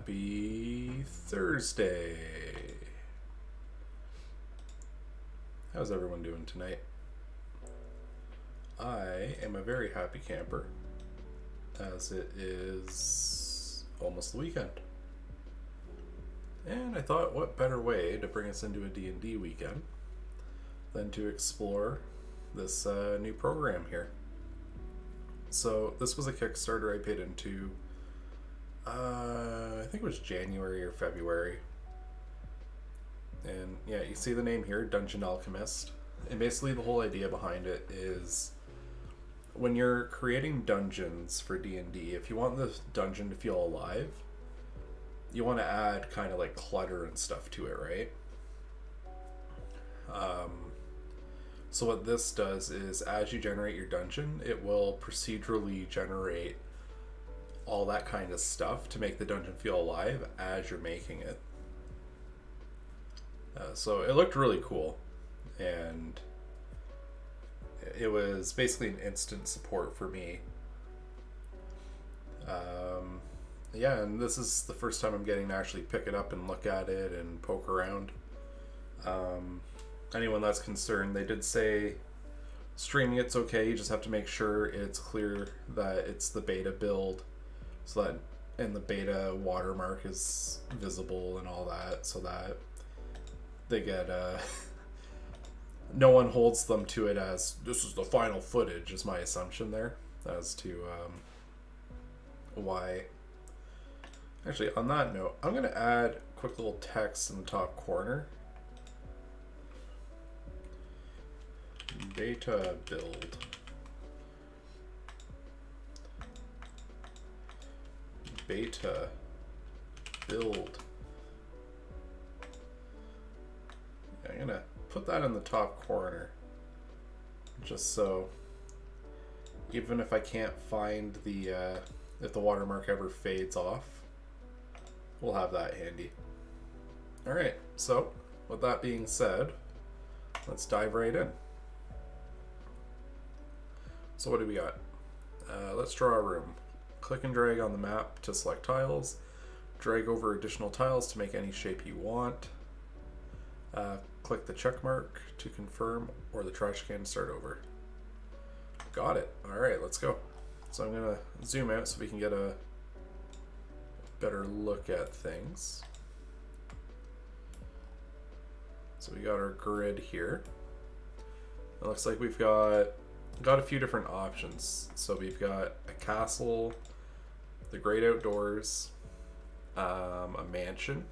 Happy Thursday. How's everyone doing tonight? I am a very happy camper, as it is almost the weekend. And I thought, what better way to bring us into a D&D weekend than to explore this new program here. So this was a Kickstarter I paid into, I think it was January or February. And yeah, you see the name here, Dungeon Alchemist. And basically the whole idea behind it is when you're creating dungeons for D&D, if you want the dungeon to feel alive, you want to add kind of like clutter and stuff to it, right? So what this does is as you generate your dungeon, it will procedurally generate all that kind of stuff to make the dungeon feel alive as you're making it. So it looked really cool, and it was basically an instant support for me. Yeah, and this is the first time I'm getting to actually pick it up and look at it and poke around. Anyone that's concerned, they did say streaming it's okay, you just have to make sure it's clear that it's the beta build, so that and the beta watermark is visible and all that, so that they get no one holds them to it as this is the final footage, is my assumption there as to why. Actually, on that note, I'm going to add quick little text in the top corner. Beta build. Beta build. I'm going to put that in the top corner. Just so, even if I can't find the, if the watermark ever fades off, we'll have that handy. Alright, so with that being said, let's dive right in. So what do we got? Let's draw a room. Click and drag on the map to select tiles. Drag over additional tiles to make any shape you want. Click the check mark to confirm, or the trash can to start over. Got it. Alright, let's go. So I'm going to zoom out so we can get a better look at things. So we got our grid here. It looks like we've got a few different options. So we've got a castle, the great outdoors, a mansion,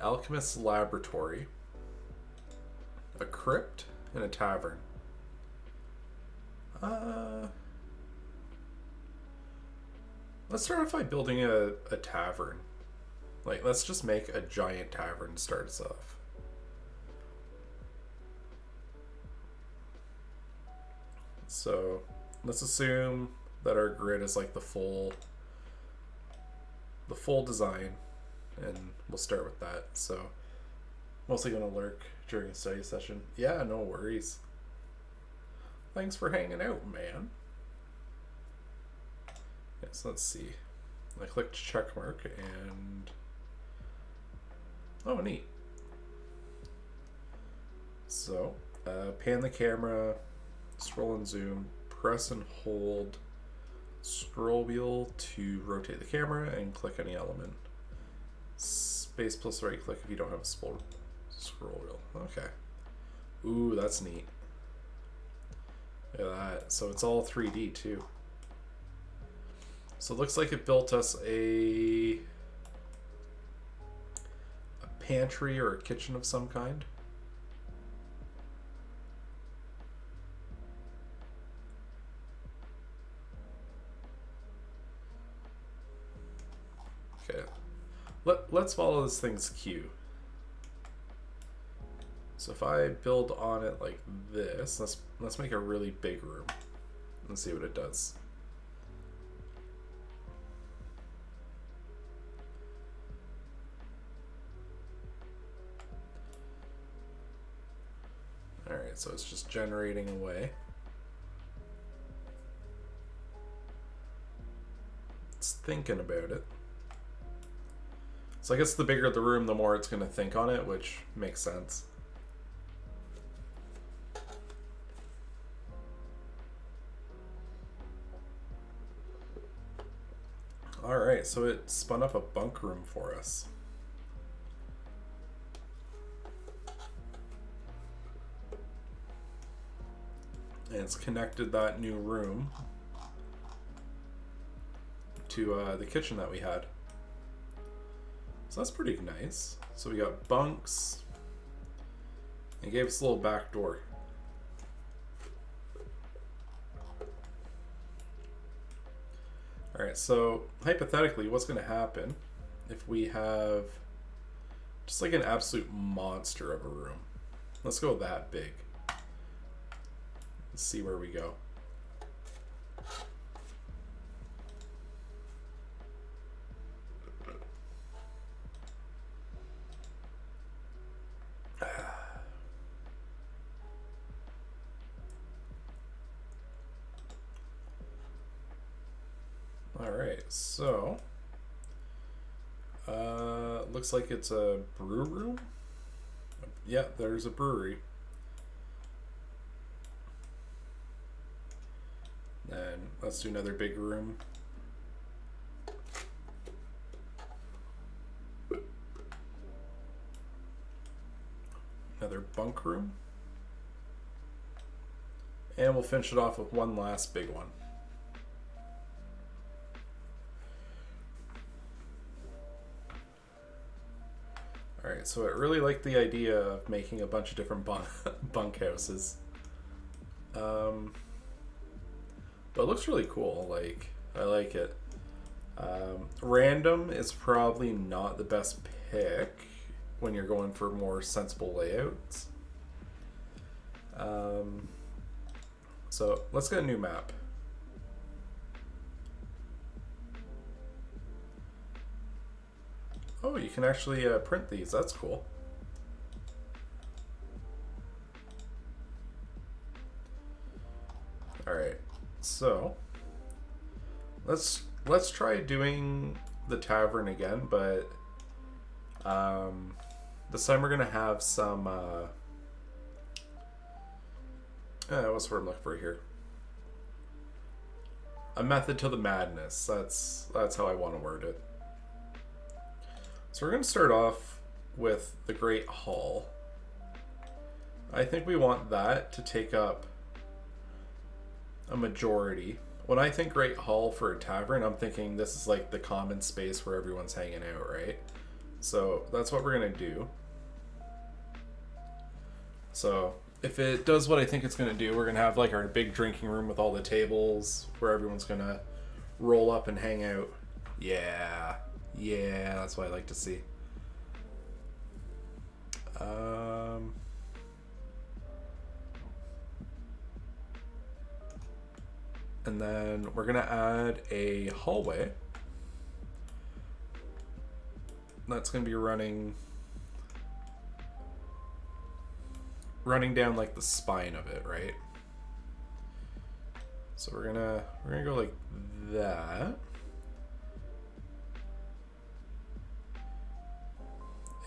Alchemist laboratory, a crypt, and a tavern. Let's start off by building a tavern. Like, let's just make a giant tavern to start us off. So let's assume that our grid is like the full design, and we'll start with that. So mostly gonna lurk during a study session. Yeah, no worries. Thanks for hanging out, man. Yes, let's see. I clicked check mark and oh, neat. So pan the camera, scroll and zoom, press and hold scroll wheel to rotate the camera, and click any element. Space plus right click if you don't have a scroll wheel. Okay. Ooh, that's neat. Look at that. So it's all 3D too. So it looks like it built us a pantry or a kitchen of some kind. Okay. Let's follow this thing's cue. So if I build on it like this, let's make a really big room and see what it does. Alright, so it's just generating away. It's thinking about it. So I guess the bigger the room, the more it's going to think on it, which makes sense. Alright, so it spun up a bunk room for us. And it's connected that new room to the kitchen that we had. So that's pretty nice. So we got bunks. And gave us a little back door. Alright, so hypothetically, what's going to happen if we have just like an absolute monster of a room? Let's go that big. Let's see where we go. Alright, so looks like it's a brew room. Yeah, there's a brewery. Then let's do another big room. Another bunk room. And we'll finish it off with one last big one. Alright, so I really like the idea of making a bunch of different bunkhouses. But it looks really cool. Like, I like it. Random is probably not the best pick when you're going for more sensible layouts. So let's get a new map. Oh, you can actually print these. That's cool. All right, so let's try doing the tavern again, but this time we're gonna have some. What's the word I'm looking for here? A method to the madness. That's how I want to word it. So we're going to start off with the Great Hall. I think we want that to take up a majority. When I think Great Hall for a tavern, I'm thinking this is like the common space where everyone's hanging out, right? So that's what we're going to do. So if it does what I think it's going to do, we're going to have like our big drinking room with all the tables where everyone's going to roll up and hang out. Yeah. Yeah, that's what I like to see. And then we're gonna add a hallway that's gonna be running down like the spine of it, right? So we're gonna go like that.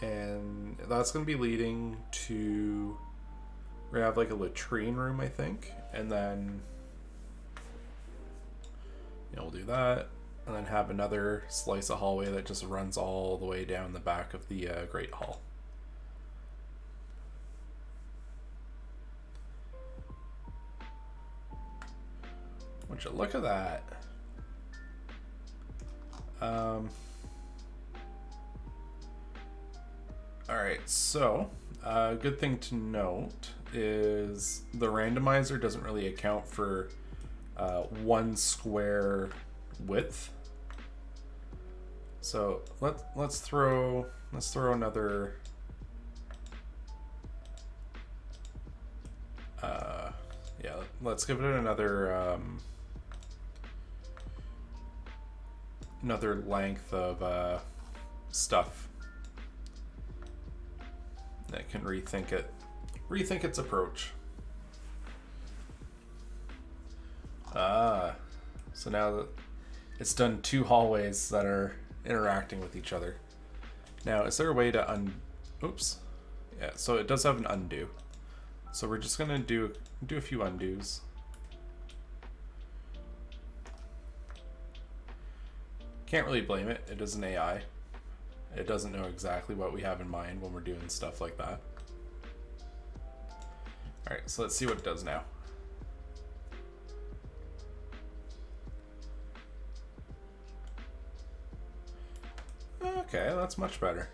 And that's going to be leading to, we're going to have like a latrine room, I think. And then, we'll do that. And then have another slice of hallway that just runs all the way down the back of the Great Hall. Would you look at that? Alright, so a good thing to note is the randomizer doesn't really account for 1 square width. So let's throw another let's give it another length of stuff that can rethink its approach. So now that it's done 2 hallways that are interacting with each other. Now, is there a way to oops. Yeah, so it does have an undo. So we're just gonna do a few undos. Can't really blame it. It is an AI. It doesn't know exactly what we have in mind when we're doing stuff like that. Alright, so let's see what it does now. Okay, that's much better.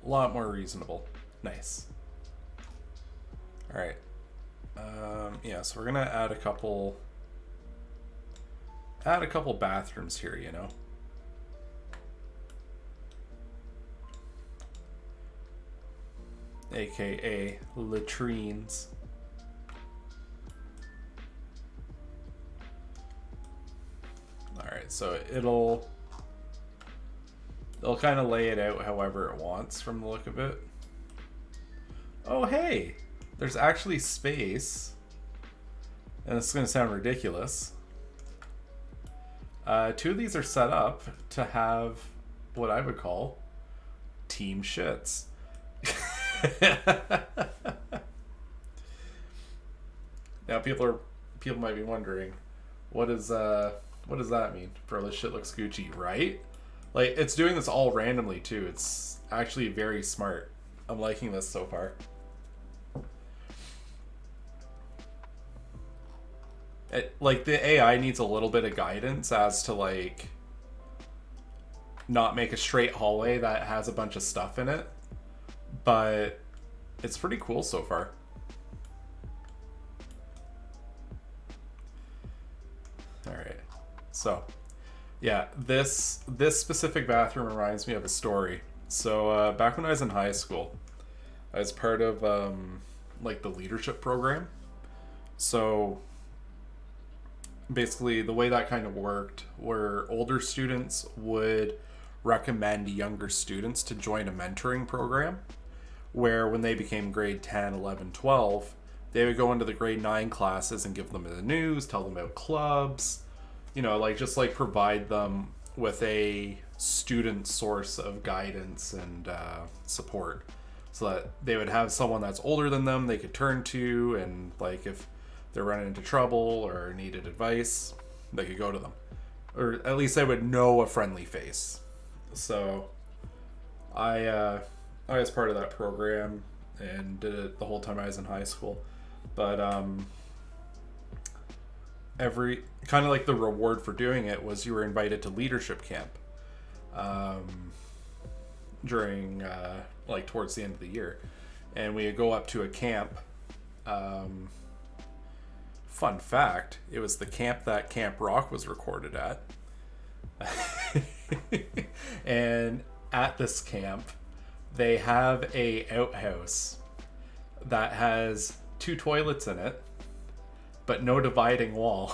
A lot more reasonable. Nice. Alright. Yeah, so we're gonna add a couple bathrooms here, you know. AKA latrines. Alright, so it'll kind of lay it out however it wants from the look of it. Oh hey! There's actually space. And it's going to sound ridiculous. Two of these are set up to have what I would call team shits. Now people might be wondering, what does that mean? Bro, this shit looks Gucci, right? Like, it's doing this all randomly too. It's actually very smart. I'm liking this so far. Like, the AI needs a little bit of guidance as to, like, not make a straight hallway that has a bunch of stuff in it. But it's pretty cool so far. Alright. So, yeah, this specific bathroom reminds me of a story. So, back when I was in high school, I was part of, like, the leadership program. So basically the way that kind of worked were older students would recommend younger students to join a mentoring program where when they became grade 10, 11, 12, they would go into the grade 9 classes and give them the news, tell them about clubs, you know, like just like provide them with a student source of guidance and support so that they would have someone that's older than them they could turn to, and like if they're running into trouble or needed advice, they could go to them. Or at least they would know a friendly face. So I was part of that program and did it the whole time I was in high school. But every kind of like the reward for doing it was you were invited to leadership camp during like towards the end of the year. And we would go up to a camp. Fun fact, it was the camp that Camp Rock was recorded at. And at this camp, they have a outhouse that has 2 toilets in it, but no dividing wall.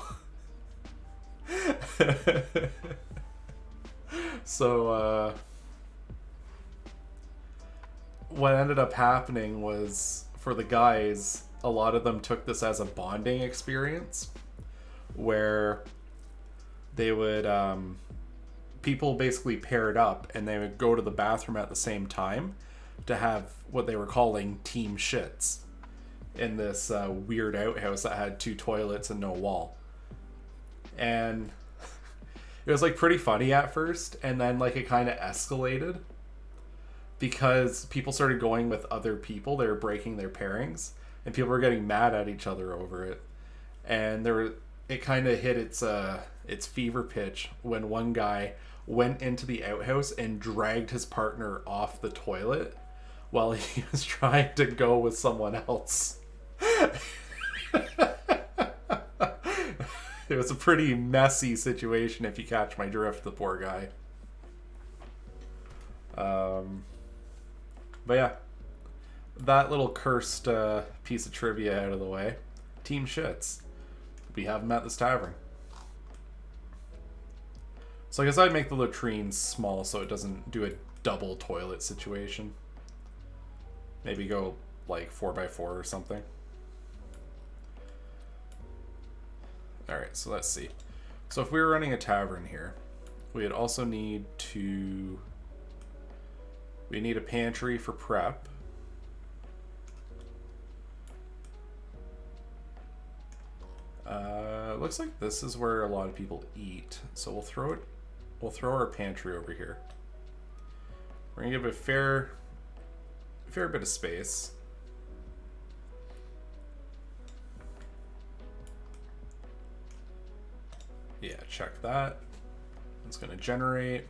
So, what ended up happening was, for the guys, a lot of them took this as a bonding experience where they would people basically paired up and they would go to the bathroom at the same time to have what they were calling team shits in this weird outhouse that had 2 toilets and no wall. And it was like pretty funny at first, and then like it kind of escalated because people started going with other people. They were breaking their pairings and people were getting mad at each other over it. And it kind of hit its fever pitch when one guy went into the outhouse and dragged his partner off the toilet while he was trying to go with someone else. It was a pretty messy situation, if you catch my drift, the poor guy. But yeah, that little cursed piece of trivia out of the way. Team shits. We have them at this tavern. So I guess I'd make the latrines small so it doesn't do a double toilet situation. Maybe go like 4x4 or something. Alright, so let's see. So if we were running a tavern here, we'd also need to... We need a pantry for prep. Looks like this is where a lot of people eat, so we'll throw our pantry over here. We're gonna give it a fair bit of space. Yeah, check that. It's gonna generate.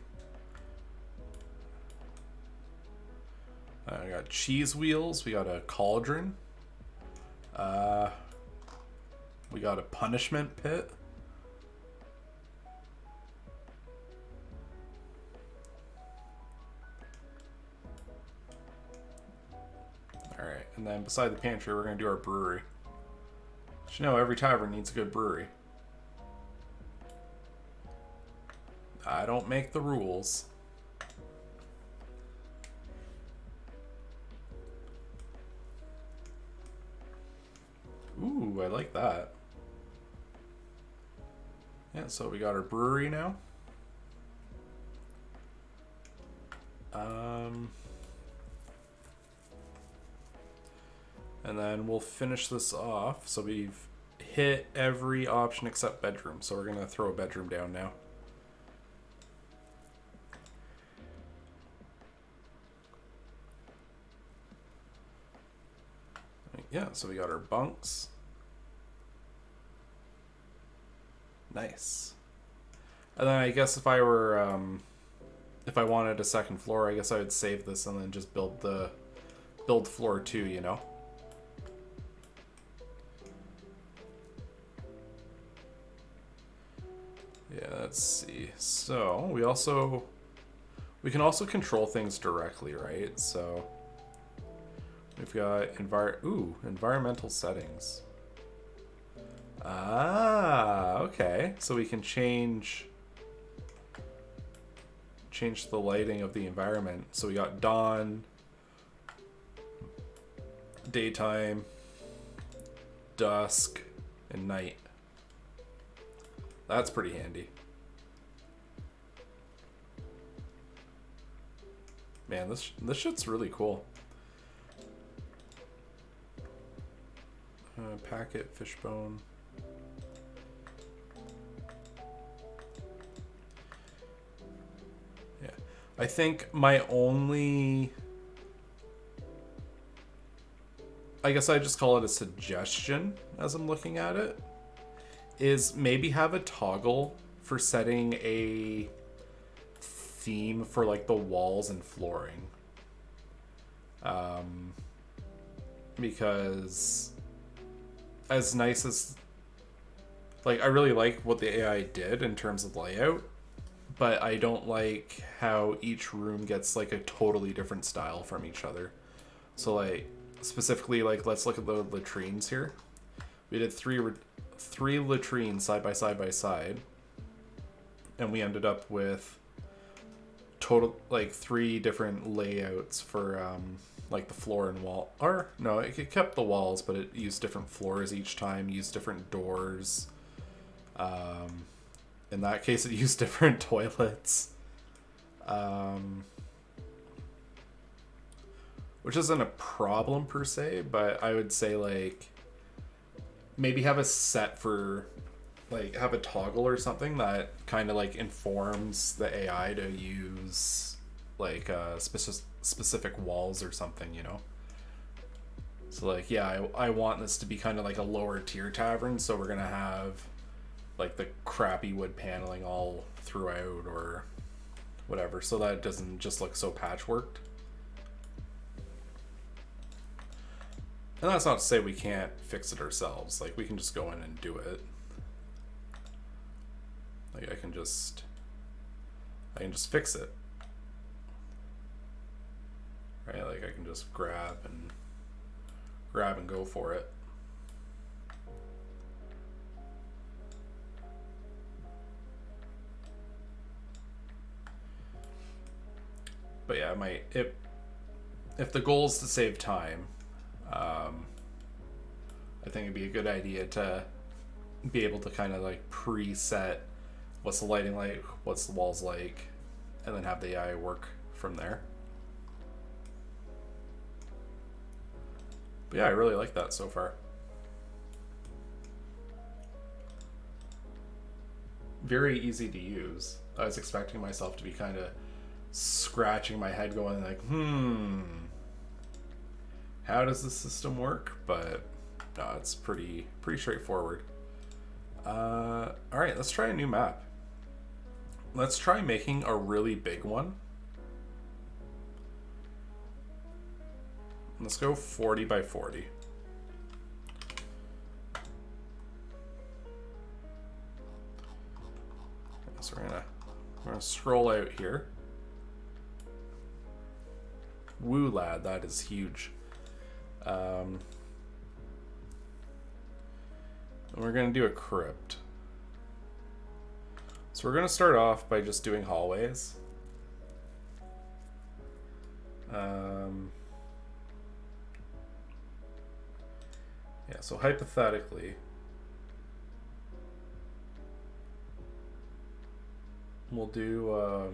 I got cheese wheels. We got a cauldron. We got a punishment pit. Alright, and then beside the pantry, we're going to do our brewery. But you know, every tavern needs a good brewery. I don't make the rules. Ooh, I like that. Yeah, so we got our brewery now. And then we'll finish this off. So we've hit every option except bedroom. So we're going to throw a bedroom down now. Yeah, so we got our bunks. Nice. And then I guess if I were, if I wanted a second floor, I guess I would save this and then just build floor 2, you know? Yeah, let's see. So we can also control things directly, right? So we've got environmental settings. Ah, okay. So we can change the lighting of the environment. So we got dawn, daytime, dusk, and night. That's pretty handy. Man, this shit's really cool. Packet, fishbone. Yeah. I think my only... I guess I just call it a suggestion as I'm looking at it, is maybe have a toggle for setting a theme for like the walls and flooring. Because as nice as, like, I really like what the AI did in terms of layout, but I don't like how each room gets like a totally different style from each other. So like specifically, like, let's look at the latrines here. We did three latrines side by side, and we ended up with total like 3 different layouts for like the floor and wall. Or no, it kept the walls, but it used different floors each time, used different doors. In that case, it used different toilets. Which isn't a problem per se, but I would say like maybe have a set for, like, have a toggle or something that kind of like informs the AI to use like specific walls or something, you know? So like, yeah, I want this to be kind of like a lower tier tavern, so we're gonna have like the crappy wood paneling all throughout or whatever, so that it doesn't just look so patchworked. And that's not to say we can't fix it ourselves. Like, we can just go in and do it. Like, I can just fix it. Right? Like, I can just grab and go for it. But yeah, if the goal is to save time, I think it'd be a good idea to be able to kind of like preset what's the lighting like, what's the walls like, and then have the AI work from there. But yeah, I really like that so far. Very easy to use. I was expecting myself to be kind of scratching my head going like, how does the system work? But no, it's pretty straightforward. All right, let's try a new map. Let's try making a really big one. Let's go 40 by 40. So we're gonna scroll out here. Woo lad, that is huge. And we're gonna do a crypt. So we're gonna start off by just doing hallways. Yeah, so hypothetically, we'll do,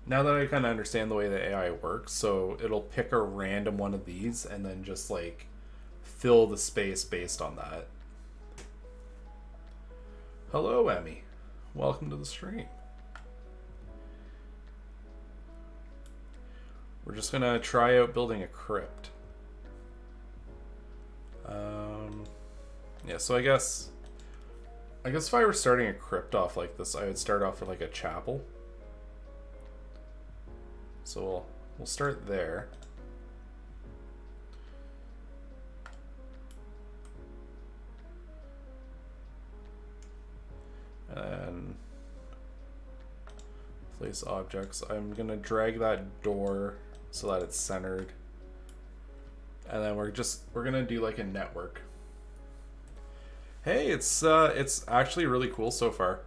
now that I kind of understand the way the AI works, so it'll pick a random one of these and then just like fill the space based on that. Hello, Emmy. Welcome to the stream. We're just gonna try out building a crypt. Yeah, so I guess if I were starting a crypt off like this, I would start off with like a chapel. So we'll start there. And place objects. I'm gonna drag that door so that it's centered. And then we're gonna do like a network. Hey, it's actually really cool so far.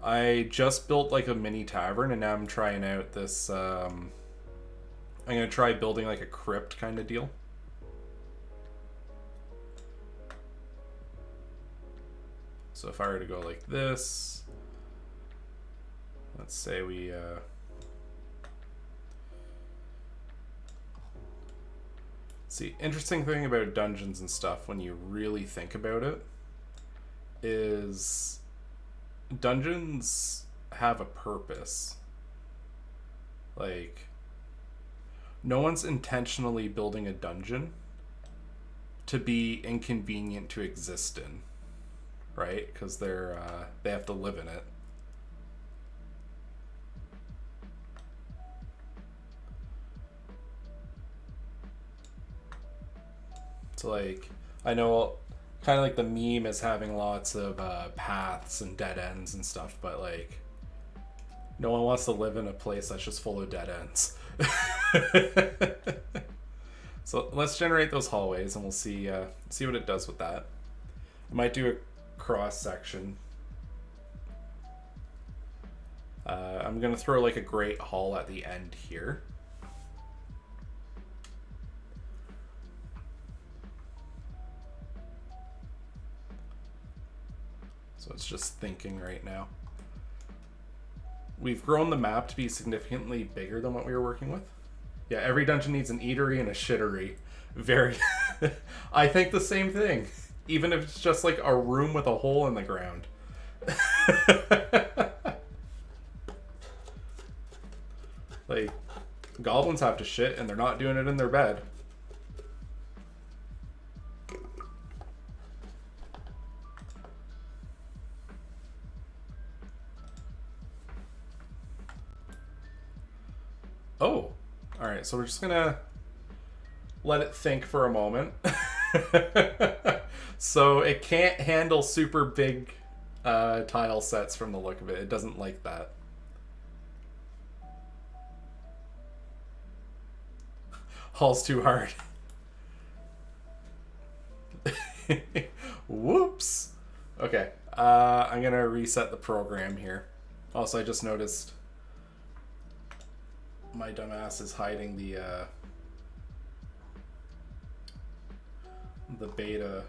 I just built like a mini tavern, and now I'm trying out this. I'm gonna try building like a crypt kind of deal. So if I were to go like this, let's say we. See, interesting thing about dungeons and stuff when you really think about it is dungeons have a purpose. Like, no one's intentionally building a dungeon to be inconvenient to exist in, right? Because they have to live in it. So like, I know kind of like the meme is having lots of paths and dead ends and stuff, but like, no one wants to live in a place that's just full of dead ends. So let's generate those hallways and we'll see what it does with that. I might do a cross section. I'm gonna throw like a great hall at the end here. So it's just thinking right now. We've grown the map to be significantly bigger than what we were working with. Yeah, every dungeon needs an eatery and a shittery. Very. I think the same thing. Even if it's just like a room with a hole in the ground. Like, goblins have to shit and they're not doing it in their bed. Oh, all right. So we're just gonna let it think for a moment. So it can't handle super big tile sets from the look of it. It doesn't like that. Hall's too hard. Whoops. Okay. I'm gonna reset the program here. Also, I just noticed my dumbass is hiding the beta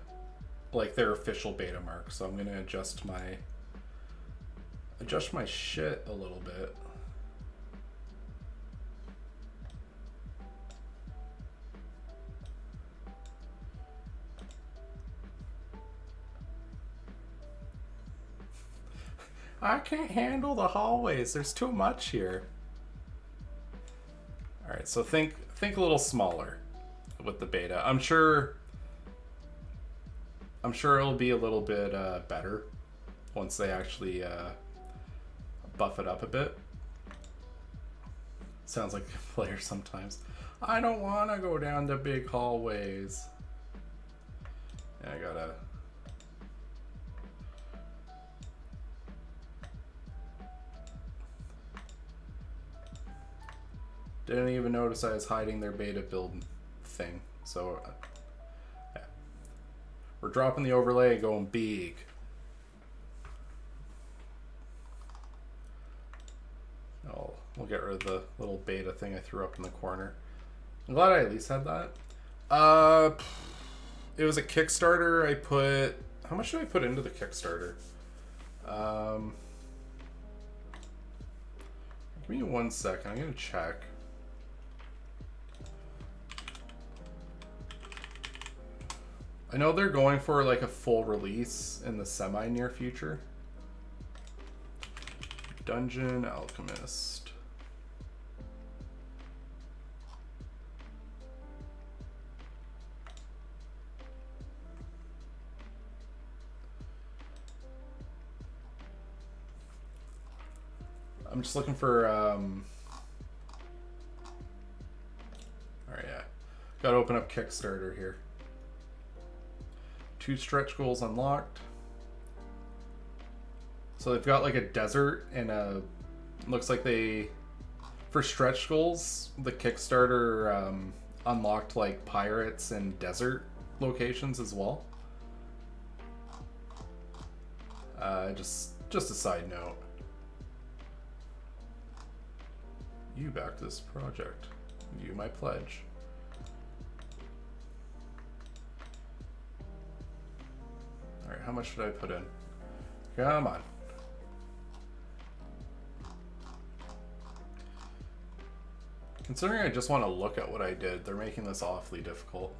like their official beta mark. So I'm gonna adjust my shit a little bit. I can't handle the hallways. There's too much here. All right, so think a little smaller with the beta. I'm sure it'll be a little bit better once they actually buff it up a bit. Sounds like a player sometimes. I don't want to go down the big hallways. Yeah, I gotta. Didn't even notice I was hiding their beta build thing. So, yeah. We're dropping the overlay and going big. Oh, we'll get rid of the little beta thing I threw up in the corner. I'm glad I at least had that. It was a Kickstarter. I put... How much did I put into the Kickstarter? Give me 1 second. I'm going to check. I know they're going for like a full release in the semi-near future. Dungeon Alchemist. I'm just looking for alright, yeah. Gotta open up Kickstarter here. 2 stretch goals unlocked. So they've got like a desert and a... Looks like they... For stretch goals, the Kickstarter unlocked like pirates and desert locations as well. Just a side note. You back this project. You my pledge. Alright, how much should I put in? Come on. Considering I just want to look at what I did, they're making this awfully difficult.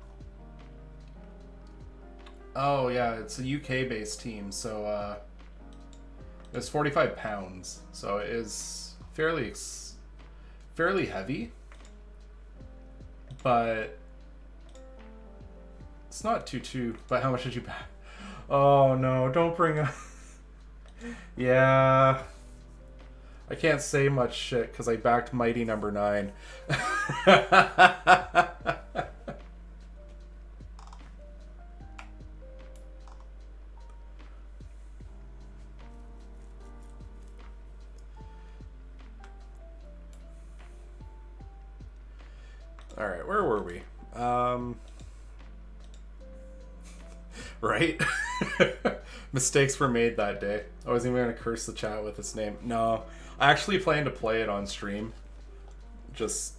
Oh yeah, it's a UK-based team, so it's £45, so it is fairly heavy, but it's not too. But how much did you back? Oh no, don't bring up. Yeah. I can't say much shit because I backed Mighty number 9. Alright, where were we? Right? Mistakes were made that day. I wasn't even going to curse the chat with its name. No, I actually plan to play it on stream. Just,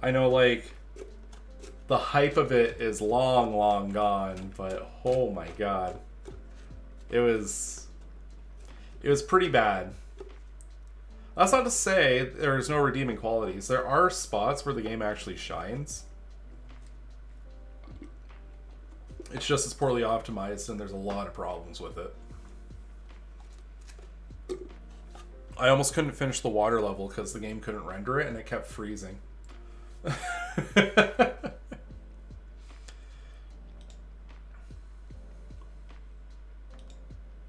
I know like the hype of it is long gone, but oh my god. It was pretty bad. That's not to say there's no redeeming qualities. There are spots where the game actually shines. It's just as poorly optimized, and there's a lot of problems with it. I almost couldn't finish the water level because the game couldn't render it, and it kept freezing.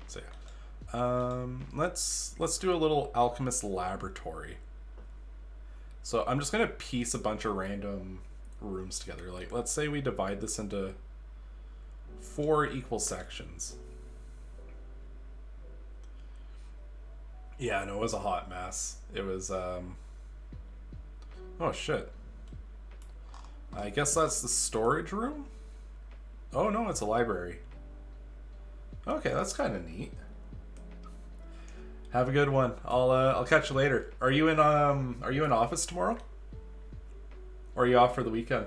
So yeah. Let's do a little Alchemist laboratory. So I'm just gonna piece a bunch of random rooms together. Like, let's say we divide this into 4 equal sections. Yeah, no, it was a hot mess. It was, oh shit. I guess that's the storage room? Oh no, it's a library. Okay, that's kind of neat. Have a good one. I'll catch you later. Are you in office tomorrow? Or are you off for the weekend?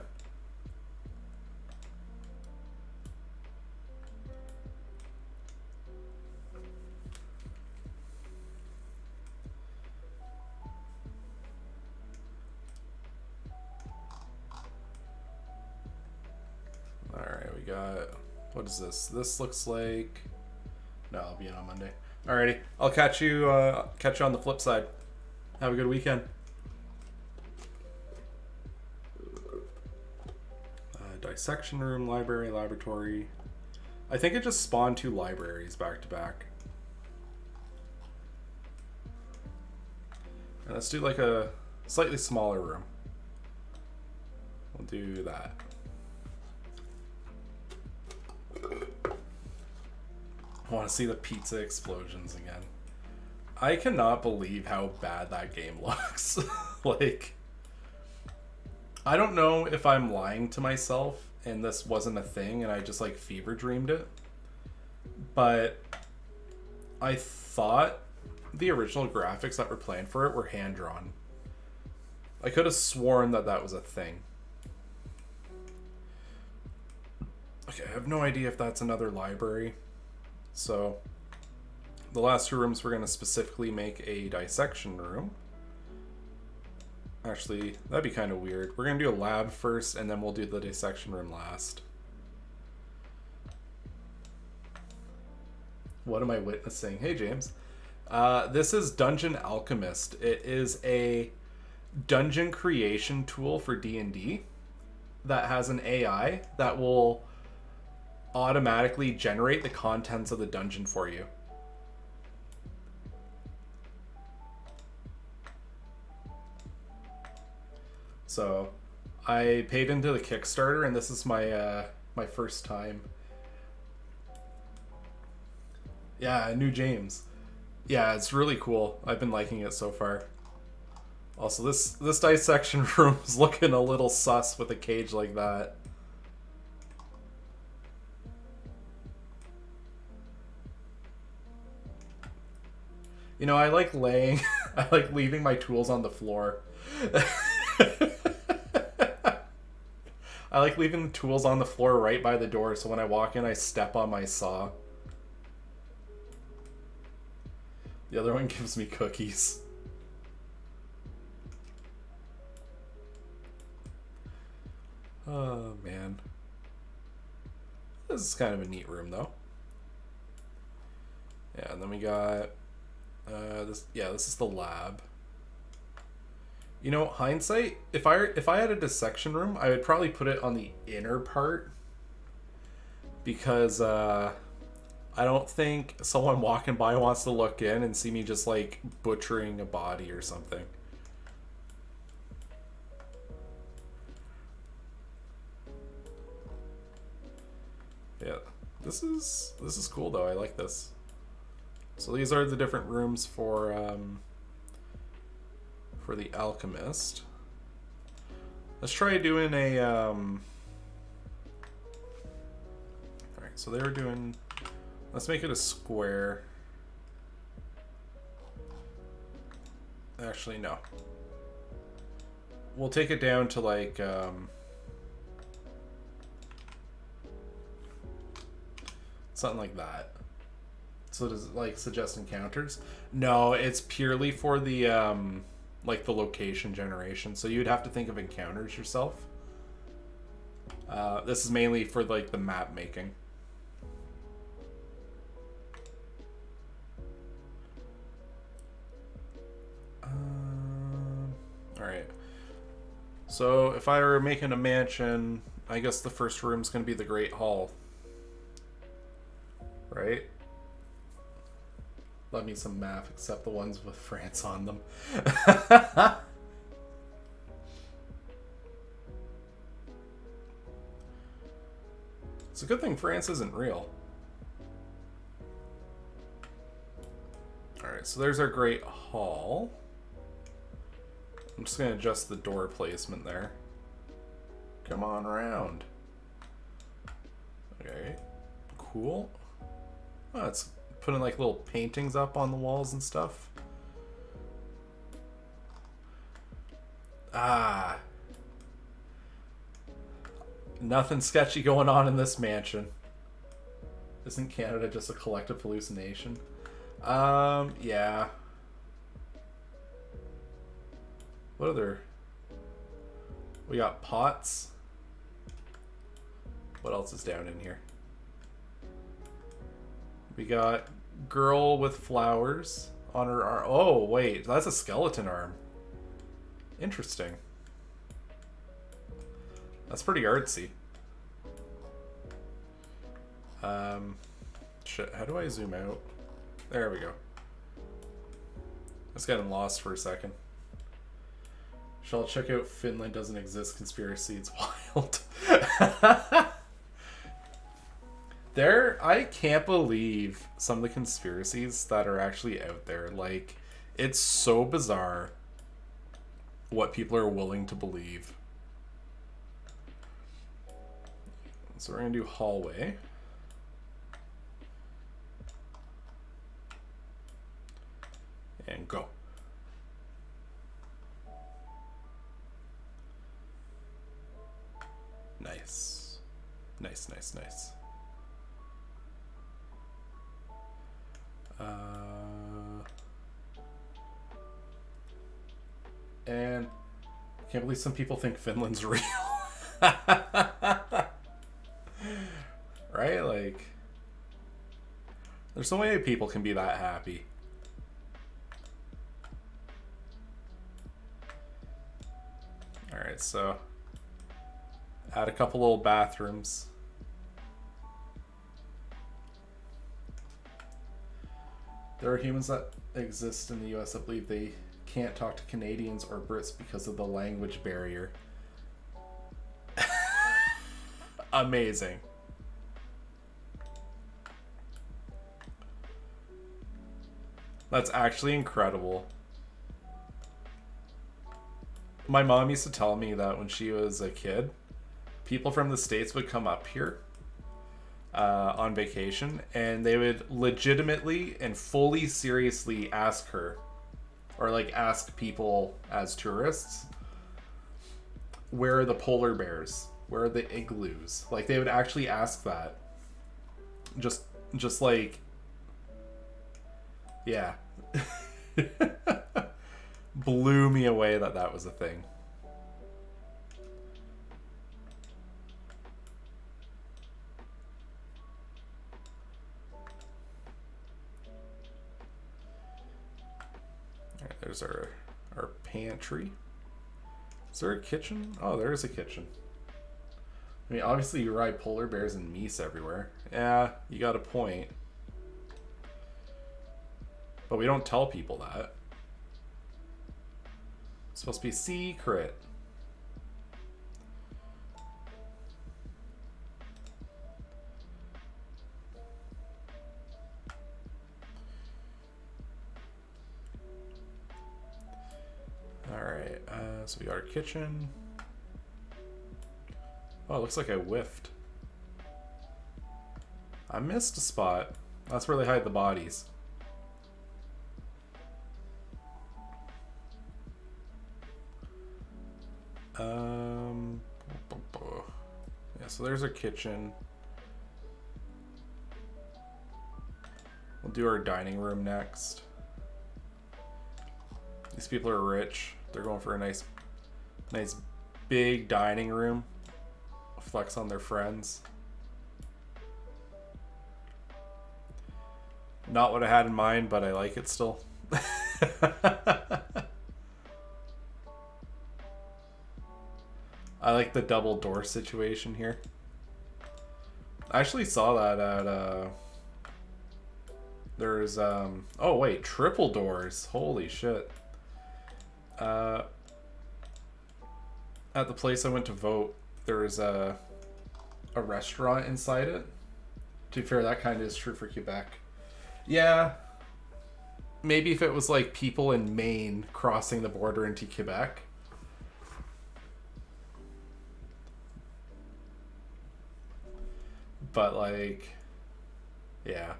got, what is this? This looks like, no, I'll be in on Monday. Alrighty, I'll catch you on the flip side. Have a good weekend. Dissection room, library, laboratory. I think it just spawned 2 libraries back to back. And let's do like a slightly smaller room. We'll do that. I want to see the pizza explosions again. I cannot believe how bad that game looks. Like, I don't know if I'm lying to myself and this wasn't a thing and I just like fever dreamed it, but I thought the original graphics that were planned for it were hand drawn. I could have sworn that that was a thing. Okay, I have no idea if that's another library. So the last 2 rooms we're going to specifically make a dissection room. Actually, that'd be kind of weird. We're going to do a lab first and then we'll do the dissection room last. What am I witnessing? Hey, James. This is Dungeon Alchemist. It is a dungeon creation tool for D&D that has an AI that will automatically generate the contents of the dungeon for you. So I paid into the Kickstarter and this is my my first time. Yeah, new James. Yeah, it's really cool. I've been liking it so far. Also, this dissection room is looking a little sus with a cage like that. You know, I like laying, I like leaving my tools on the floor. I like leaving the tools on the floor right by the door, so when I walk in, I step on my saw. The other one gives me cookies. Oh, man. This is kind of a neat room, though. Yeah, and then we got... this is the lab. You know, hindsight, if I had a dissection room, I would probably put it on the inner part because I don't think someone walking by wants to look in and see me just like butchering a body or something. Yeah, this is cool though. I like this. So these are the different rooms for the Alchemist. Let's try doing a alright, so they were doing, let's make it a square. Actually, no. We'll take it down to like something like that. So does it like suggest encounters? No, it's purely for the like the location generation. So you'd have to think of encounters yourself. This is mainly for like the map making. Alright. So if I were making a mansion, I guess the first room's going to be the Great Hall. Right? Love me some math, except the ones with France on them. It's a good thing France isn't real. Alright, so there's our Great Hall. I'm just going to adjust the door placement there. Come on around. Okay, cool. Oh, it's putting like little paintings up on the walls and stuff. Ah. Nothing sketchy going on in this mansion. Isn't Canada just a collective hallucination? Yeah. What other? We got pots. What else is down in here? We got girl with flowers on her arm. Oh, wait. That's a skeleton arm. Interesting. That's pretty artsy. Shit, how do I zoom out? There we go. I was getting lost for a second. Shall check out Finland doesn't exist conspiracy. It's wild. I can't believe some of the conspiracies that are actually out there. Like, it's so bizarre what people are willing to believe. So we're going to do hallway. And go. Nice. Nice, nice, nice. And I can't believe some people think Finland's real. Right? Like, there's no way people can be that happy. Alright, so add a couple little bathrooms. There are humans that exist in the US that believe they can't talk to Canadians or Brits because of the language barrier. Amazing. That's actually incredible. My mom used to tell me that when she was a kid, people from the States would come up here on vacation, and they would legitimately and fully seriously ask her, or like ask people as tourists, where are the polar bears? Where are the igloos? Like, they would actually ask that. Just like, yeah. Blew me away that that was a thing. All right, there's our pantry. Is there a kitchen? Oh, there is a kitchen. I mean, obviously you ride polar bears and meese everywhere. Yeah, you got a point. But we don't tell people that. It's supposed to be secret. Alright, so we got our kitchen. Oh, it looks like I whiffed. I missed a spot. That's where they hide the bodies. Yeah, so there's our kitchen. We'll do our dining room next. These people are rich. They're going for a nice big dining room. Flex on their friends. Not what I had in mind, but I like it still. I like the double door situation here. I actually saw that at there's oh wait, triple doors. Holy shit. At the place I went to vote, there was a restaurant inside it. To be fair, that kind of is true for Quebec. Yeah. Maybe if it was like people in Maine crossing the border into Quebec. But like, yeah.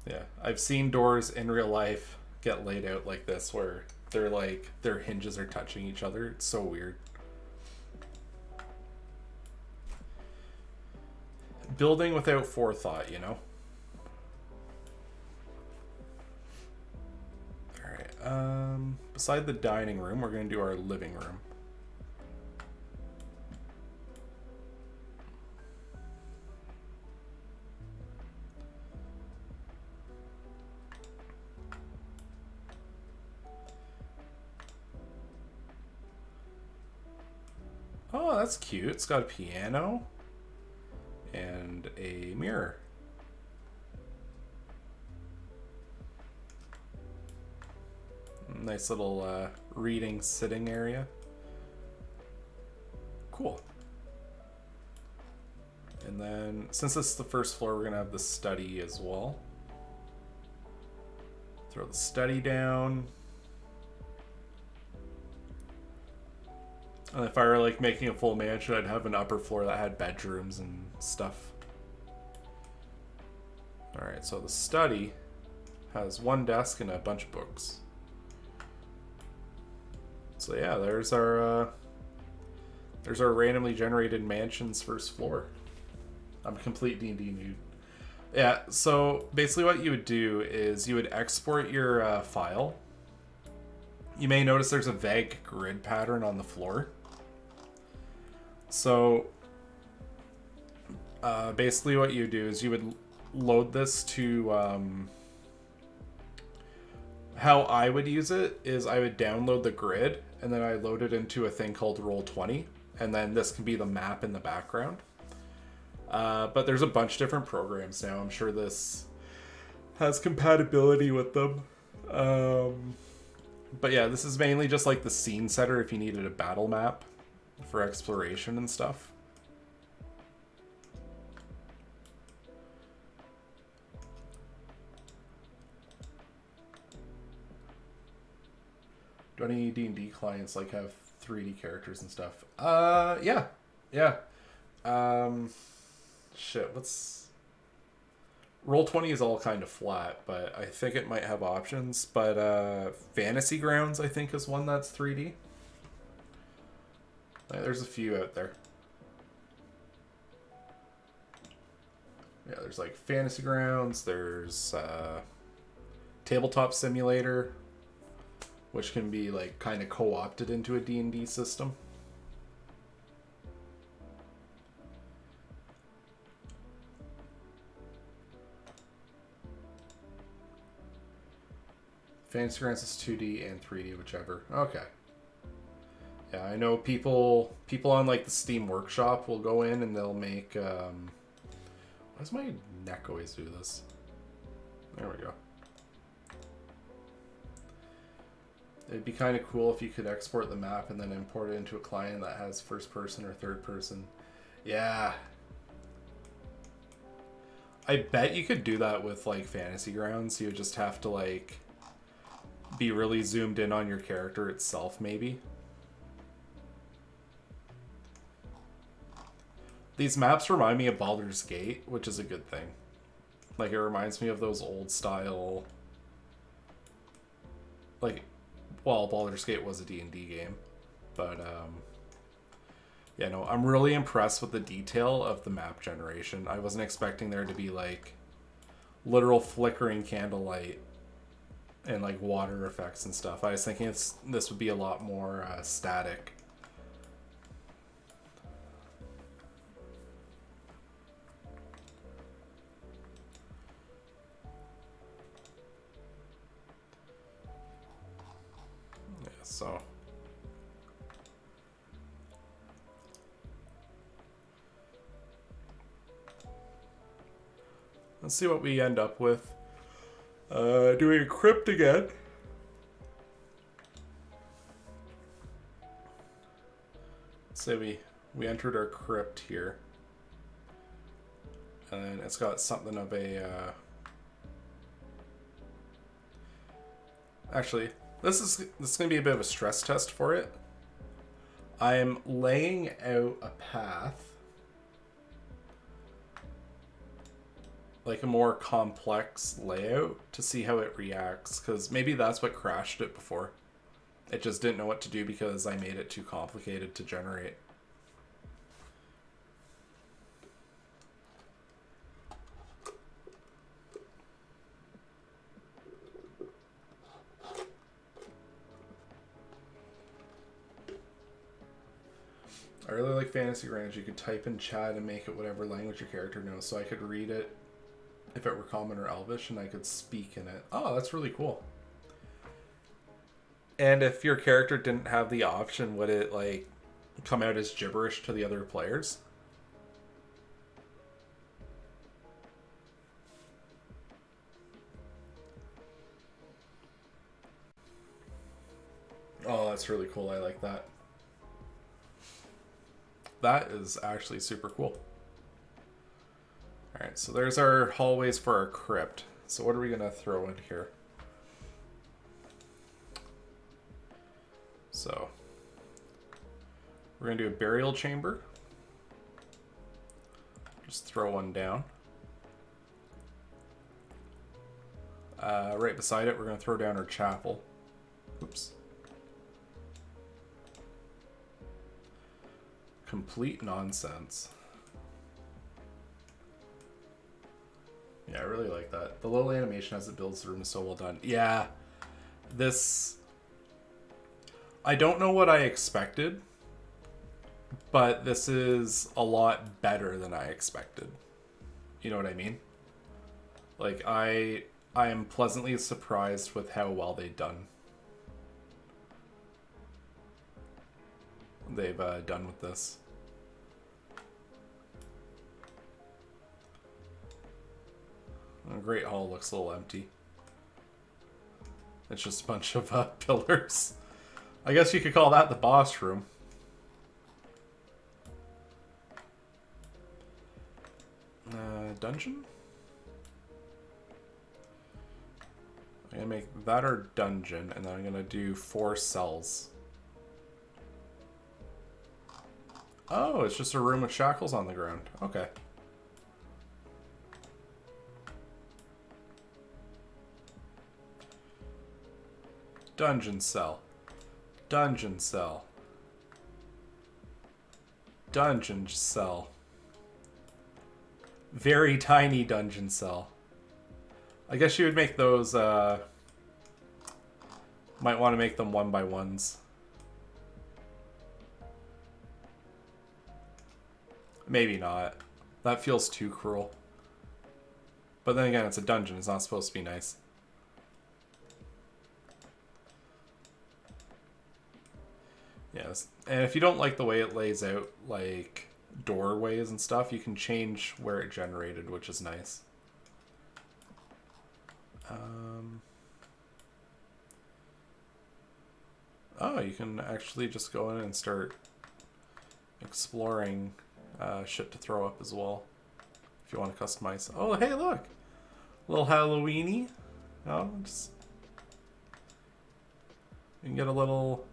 Yeah. I've seen doors in real life get laid out like this where they're like, their hinges are touching each other. It's so weird. Building without forethought, you know? Alright, beside the dining room, we're going to do our living room. Oh, that's cute. It's got a piano and a mirror. Nice little reading sitting area. Cool. And then, since this is the first floor, we're going to have the study as well. Throw the study down. And if I were like making a full mansion, I'd have an upper floor that had bedrooms and stuff. Alright, so the study has one desk and a bunch of books. So yeah, there's our randomly generated mansion's first floor. I'm a complete D&D noob. Yeah, so basically what you would do is you would export your file. You may notice there's a vague grid pattern on the floor. So basically what you do is you would load this to... how I would use it is I would download the grid and then I load it into a thing called Roll20, and then this can be the map in the background. But there's a bunch of different programs now. I'm sure this has compatibility with them. But yeah, this is mainly just like the scene setter if you needed a battle map for exploration and stuff. Do any D&D clients like have 3D characters and stuff? Yeah. Shit, what's... Roll20 is all kind of flat, but I think it might have options. But Fantasy Grounds, I think, is one that's 3D. There's a few out there. Yeah, there's like Fantasy Grounds, there's Tabletop Simulator, which can be like kind of co-opted into a D&D system. Fantasy Grounds is 2D and 3D, whichever. Okay. Yeah, I know people on like the Steam Workshop will go in and they'll make why does my neck always do this? There we go. It'd be kind of cool if you could export the map and then import it into a client that has first person or third person. Yeah. I bet you could do that with like Fantasy Grounds. You would just have to like be really zoomed in on your character itself, maybe. These maps remind me of Baldur's Gate, which is a good thing. Like, it reminds me of those old style... Like, well, Baldur's Gate was a D&D game. But, yeah, no, I'm really impressed with the detail of the map generation. I wasn't expecting there to be, like, literal flickering candlelight and, like, water effects and stuff. I was thinking this would be a lot more static. So let's see what we end up with. Doing a crypt again. Let's say we entered our crypt here, and it's got something of a actually, this is going to be a bit of a stress test for it. I'm laying out a path, like a more complex layout, to see how it reacts, because maybe that's what crashed it before. It just didn't know what to do because I made it too complicated to generate. I really like Fantasy Grounds. You could type in chat and make it whatever language your character knows, so I could read it if it were Common or Elvish, and I could speak in it. Oh, that's really cool. And if your character didn't have the option, would come out as gibberish to the other players. Oh, that's really cool. I like that. That is actually super cool. Alright, so there's our hallways for our crypt. So what are we going to throw in here? So, we're going to do a burial chamber. Just throw one down. Right beside it, we're going to throw down our chapel. Oops. Complete nonsense. Yeah, I really like that. The little animation as it builds the room is so well done. Yeah, this... I don't know what I expected, but this is a lot better than I expected. You know what I mean? Like, I am pleasantly surprised with how well they've done with this. The Great Hall looks a little empty. It's just a bunch of pillars. I guess you could call that the boss room. Dungeon? I'm gonna make that our dungeon, and then I'm gonna do 4 cells. Oh, it's just a room with shackles on the ground. Okay. Dungeon cell. Dungeon cell. Dungeon cell. Very tiny dungeon cell. I guess you would make those, might want to make them 1x1s. Maybe not. That feels too cruel. But then again, it's a dungeon. It's not supposed to be nice. Yes. And if you don't like the way it lays out, like, doorways and stuff, you can change where it generated, which is nice. Oh, you can actually just go in and start exploring shit to throw up as well, if you want to customize. Oh, hey, look! A little Halloween-y. Oh, just... You can get a little...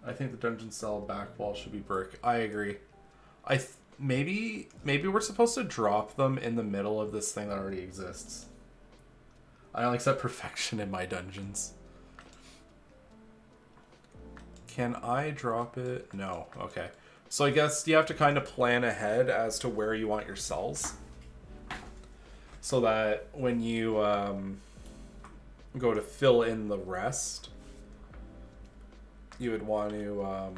I think the dungeon cell back wall should be brick. I agree. Maybe we're supposed to drop them in the middle of this thing that already exists. I don't accept perfection in my dungeons. Can I drop it? No. Okay. So I guess you have to kind of plan ahead as to where you want your cells. So that when you go to fill in the rest, you would want to...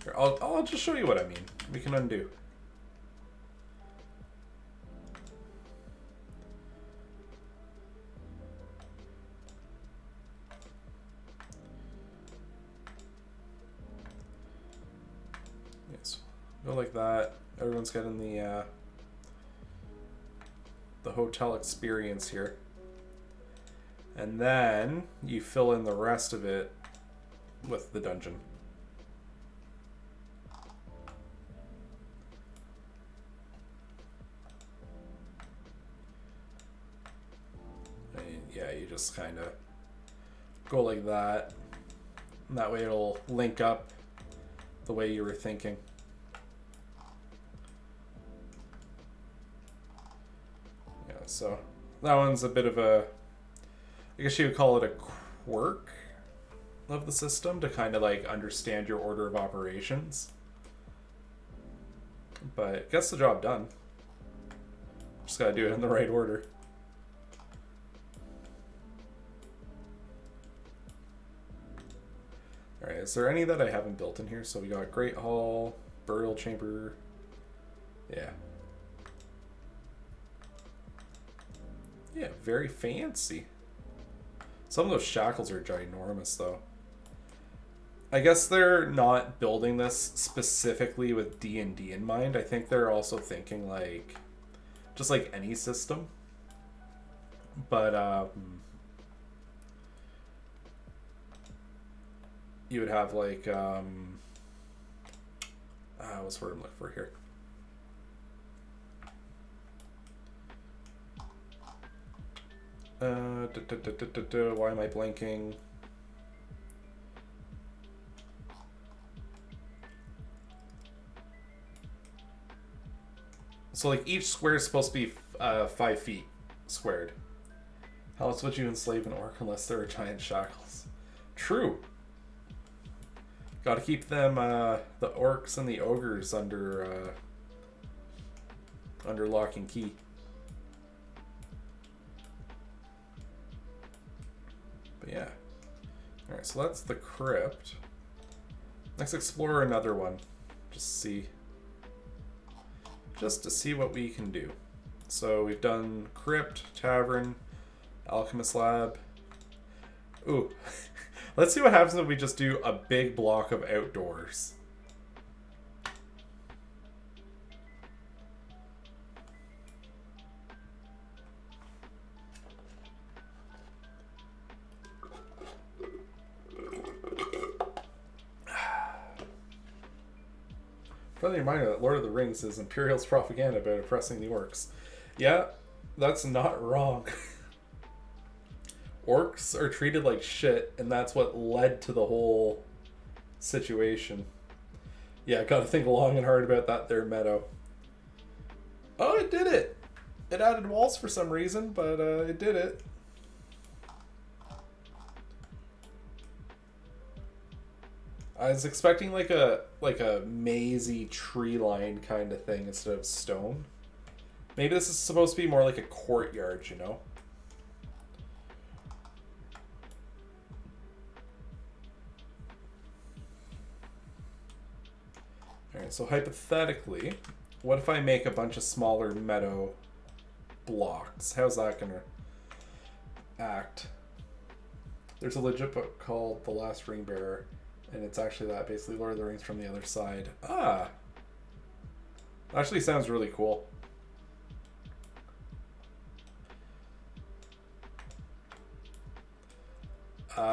Here, I'll just show you what I mean. We can undo. Yes, go like that. Everyone's getting the hotel experience here. And then you fill in the rest of it with the dungeon. And yeah, you just kind of go like that. And that way it'll link up the way you were thinking. Yeah, so that one's a bit of a... I guess you would call it a quirk of the system to kind of like understand your order of operations. But it gets the job done. Just gotta do it in the right order. Alright, is there any that I haven't built in here? So we got Great Hall, Burial Chamber. Yeah. Yeah, very fancy. Some of those shackles are ginormous, though. I guess they're not building this specifically with D&D in mind. I think they're also thinking like just like any system. But you would have like what's the word I'm looking for here? Why am I blanking? So like each square is supposed to be 5 feet squared. How else would you enslave an orc unless there are giant shackles? True. Got to keep them the orcs and the ogres under lock and key. But yeah. All right, so that's the crypt. Let's explore another one. Just to see what we can do. So we've done crypt, tavern, alchemist lab. Ooh. Let's see what happens if we just do a big block of outdoors. Friendly reminder that Lord of the Rings is Imperial's propaganda about oppressing the orcs. Yeah, that's not wrong. Orcs are treated like shit, and that's what led to the whole situation. Yeah, gotta think long and hard about that there, Meadow. Oh, it did it! It added walls for some reason, but it did it. I was expecting like a mazy tree line kind of thing instead of stone. Maybe this is supposed to be more like a courtyard, you know? Alright, so hypothetically, what if I make a bunch of smaller meadow blocks? How's that gonna act? There's a legit book called The Last Ring Bearer, and it's actually that, basically Lord of the Rings from the other side. Ah! Actually sounds really cool.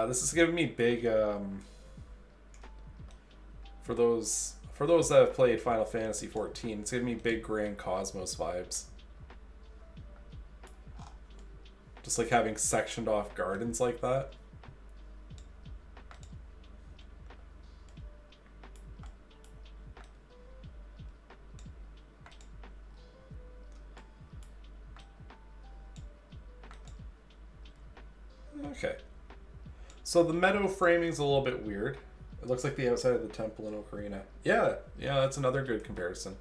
This is giving me big, for those that have played Final Fantasy XIV, it's giving me big Grand Cosmos vibes. Just like having sectioned off gardens like that. Okay. So the meadow framing's a little bit weird. It looks like the outside of the temple in Ocarina. Yeah, that's another good comparison.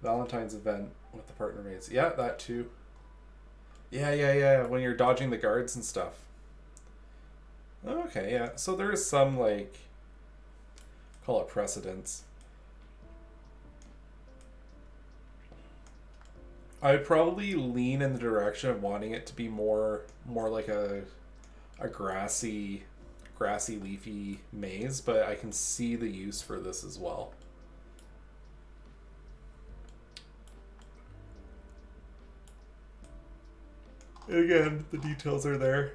Valentine's event with the partner maids. Yeah, that too. Yeah. When you're dodging the guards and stuff. Okay, yeah. So there is some, like, call it precedence. I would probably lean in the direction of wanting it to be more like a grassy, leafy maze, but I can see the use for this as well. And again, the details are there.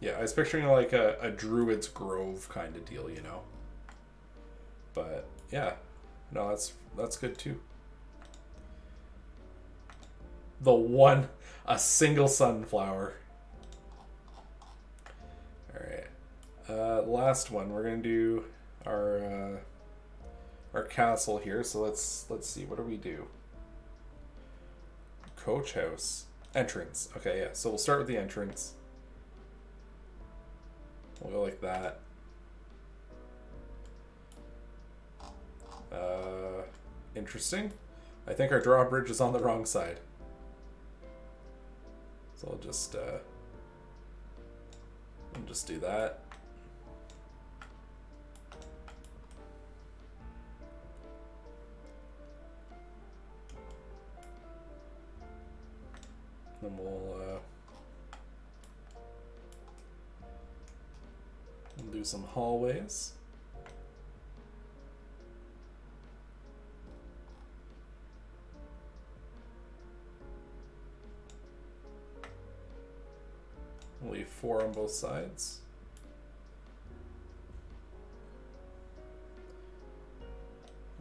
Yeah, I was picturing like a Druid's Grove kind of deal, you know. But yeah, no, that's good too. A single sunflower. All right, last one. We're gonna do our castle here. So let's see. What do we do? Coach house entrance. Okay, yeah. So we'll start with the entrance. We'll go like that. Interesting. I think our drawbridge is on the wrong side. So I'll just do that. Then we'll do some hallways. We'll leave 4 on both sides.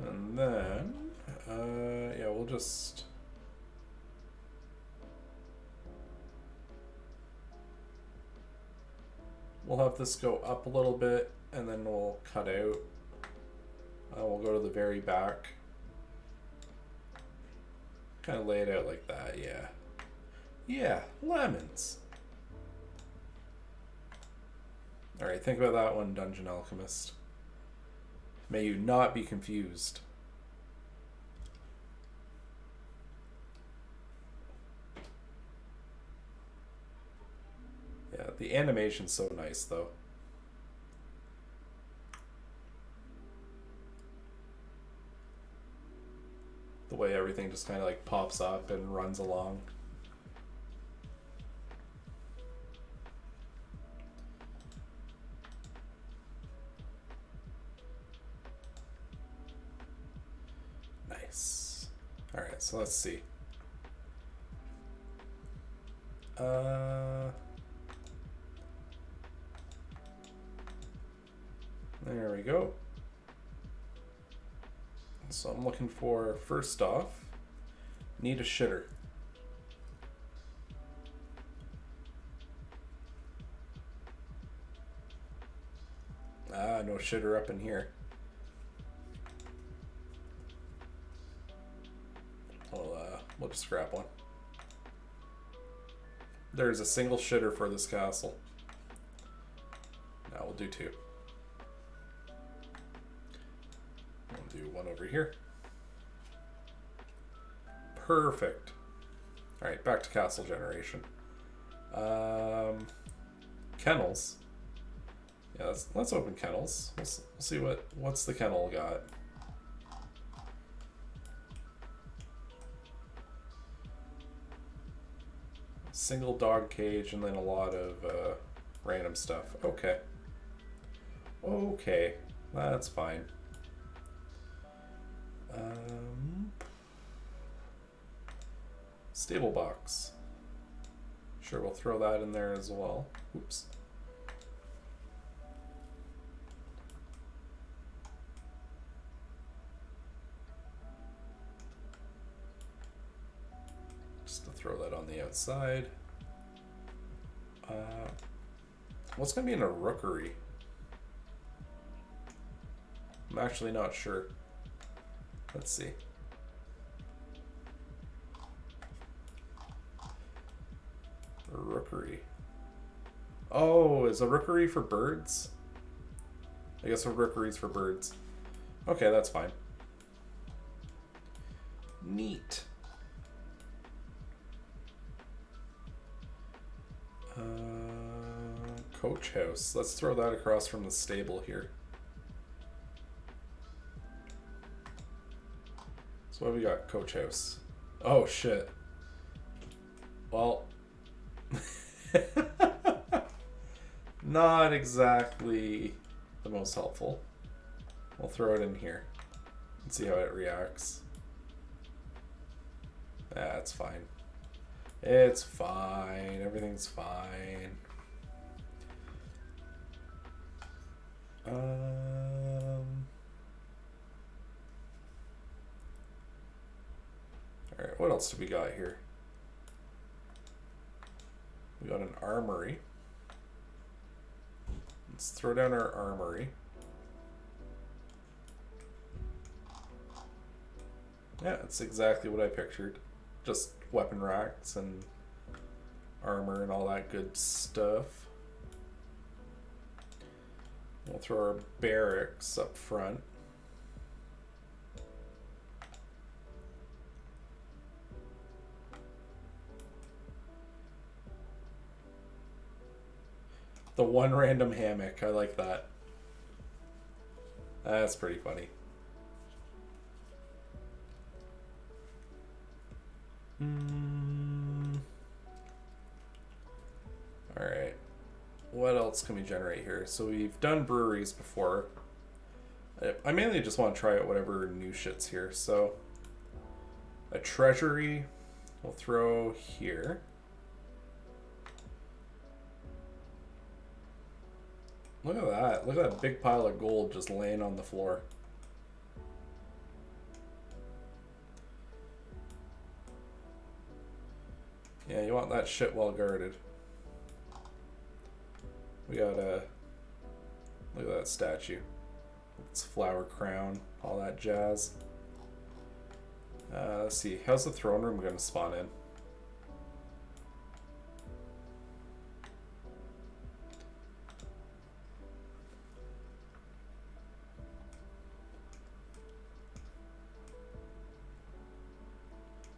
And then, yeah, we'll just... We'll have this go up a little bit, and then we'll cut out. We'll go to the very back. Kind of lay it out like that, yeah. Yeah, lemons. Alright, think about that one, Dungeon Alchemist. May you not be confused. Yeah, the animation's so nice, though. The way everything just kind of like pops up and runs along. Nice. All right, so let's see. There we go. So I'm looking for, first off, need a shitter. Ah, no shitter up in here. We'll just grab one. There's a single shitter for this castle. Now we'll do 2. We'll do 1 over here. Perfect. Alright, back to castle generation. Kennels. Yeah, let's open kennels. We'll see what's the kennel got. Single dog cage and then a lot of random stuff. Okay. Okay, that's fine. Stable box. Sure, we'll throw that in there as well. Oops. Just to throw that on the outside. What's going to be in a rookery? I'm actually not sure. Let's see. Rookery. Oh, is a rookery for birds? I guess a rookery's for birds. Okay, that's fine. Neat. Coach house. Let's throw that across from the stable here. So what have we got? Coach house. Oh shit. Well, not exactly the most helpful. We'll throw it in here and see how it reacts. That's fine. It's fine. Everything's fine. Alright, what else do we got here? We got an armory. Let's throw down our armory. Yeah, it's exactly what I pictured. Just weapon racks and armor and all that good stuff. We'll throw our barracks up front. The one random hammock, I like that. That's pretty funny. Alright. What else can we generate here? So we've done breweries before. I mainly just want to try out whatever new shit's here. So a treasury we'll throw here. Look at that. Look at that big pile of gold just laying on the floor. Yeah, you want that shit well guarded. We got a... Look at that statue. It's flower crown, all that jazz. Let's see. How's the throne room going to spawn in?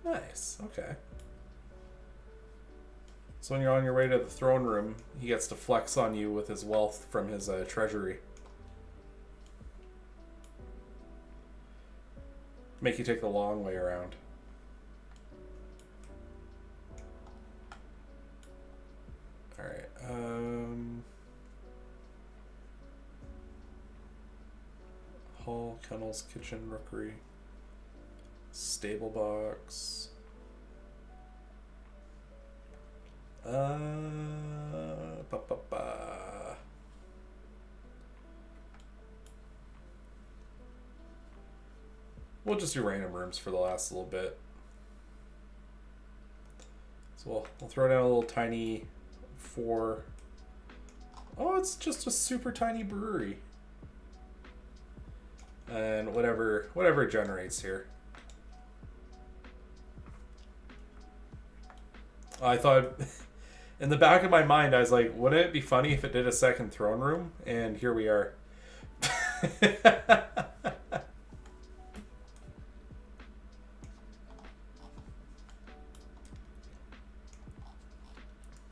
Nice. Okay. So when you're on your way to the throne room, he gets to flex on you with his wealth from his treasury. Make you take the long way around. Alright, hall, kennels, kitchen, rookery, stable box. We'll just do random rooms for the last little bit. So we'll throw down a little tiny 4. Oh, it's just a super tiny brewery. And whatever it generates here. I thought, in the back of my mind, I was like, wouldn't it be funny if it did a second throne room? And here we are.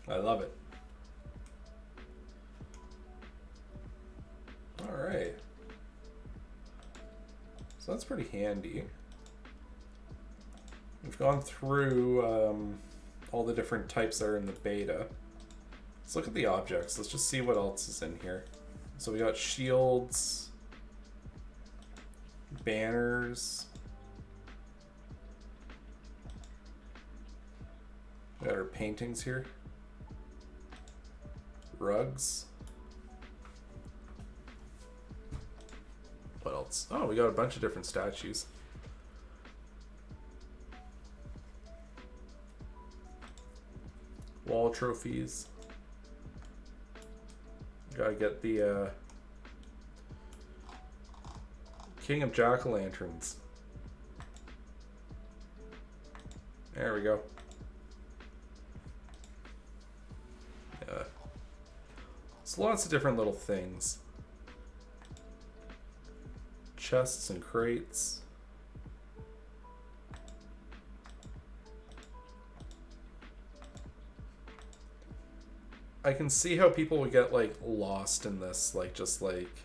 I love it. Alright. So that's pretty handy. We've gone through all the different types that are in the beta. Let's look at the objects. Let's just see what else is in here. So we got shields, banners. We got our paintings here. Rugs. What else? Oh, we got a bunch of different statues. Wall trophies. Gotta get the King of Jack-o'-lanterns. There we go. Yeah. So lots of different little things. Chests and crates. I can see how people would get like lost in this, like just like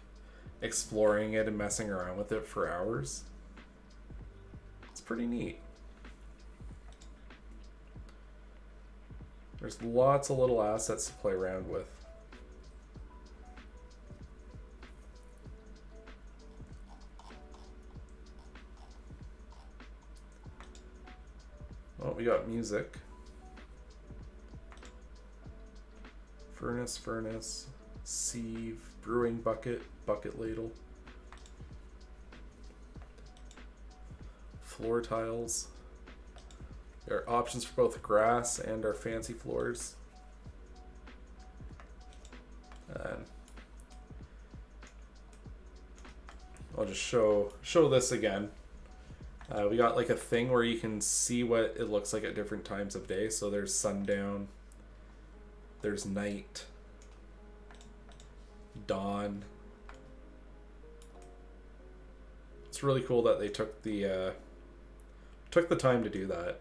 exploring it and messing around with it for hours. It's pretty neat. There's lots of little assets to play around with. Oh, we got music. Furnace, sieve, brewing bucket, bucket ladle. Floor tiles. There are options for both grass and our fancy floors. And I'll just show this again. We got like a thing where you can see what it looks like at different times of day. So there's sundown, there's night, dawn. It's really cool that they took the time to do that.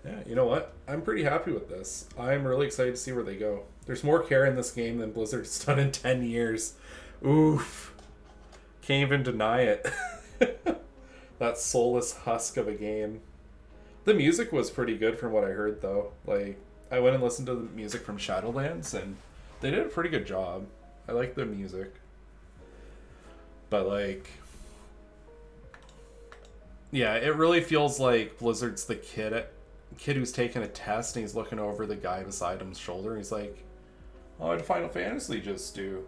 Yeah, you know what? I'm pretty happy with this. I'm really excited to see where they go. There's more care in this game than Blizzard's done in 10 years Oof. Can't even deny it. That soulless husk of a game. The music was pretty good from what I heard, though. Like, I went and listened to the music from Shadowlands, and they did a pretty good job. I like the music. But, like... yeah, it really feels like Blizzard's the kid who's taking a test, and he's looking over the guy beside him's shoulder, and he's like, oh, what did Final Fantasy just do?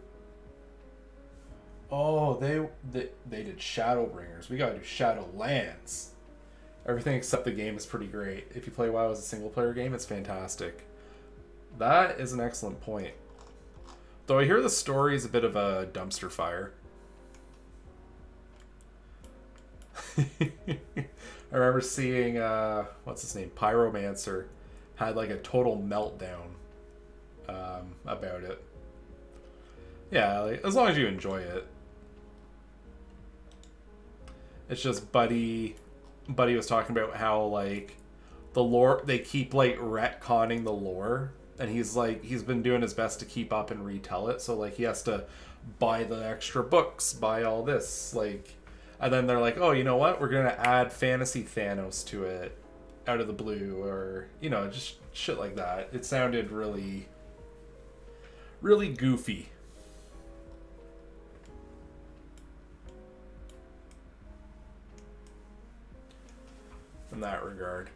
Oh, they did Shadowbringers. We gotta do Shadowlands. Everything except the game is pretty great. If you play WoW as a single-player game, it's fantastic. That is an excellent point. Though I hear the story is a bit of a dumpster fire. I remember seeing, what's his name? Pyromancer had like a total meltdown about it. Yeah, like, as long as you enjoy it. It's just Buddy was talking about how, like, the lore, they keep, like, retconning the lore. And he's, like, he's been doing his best to keep up and retell it. So, like, he has to buy the extra books, buy all this, like... And then they're like, oh, you know what? We're going to add Fantasy Thanos to it out of the blue. Or, you know, just shit like that. It sounded really, really goofy. In that regard.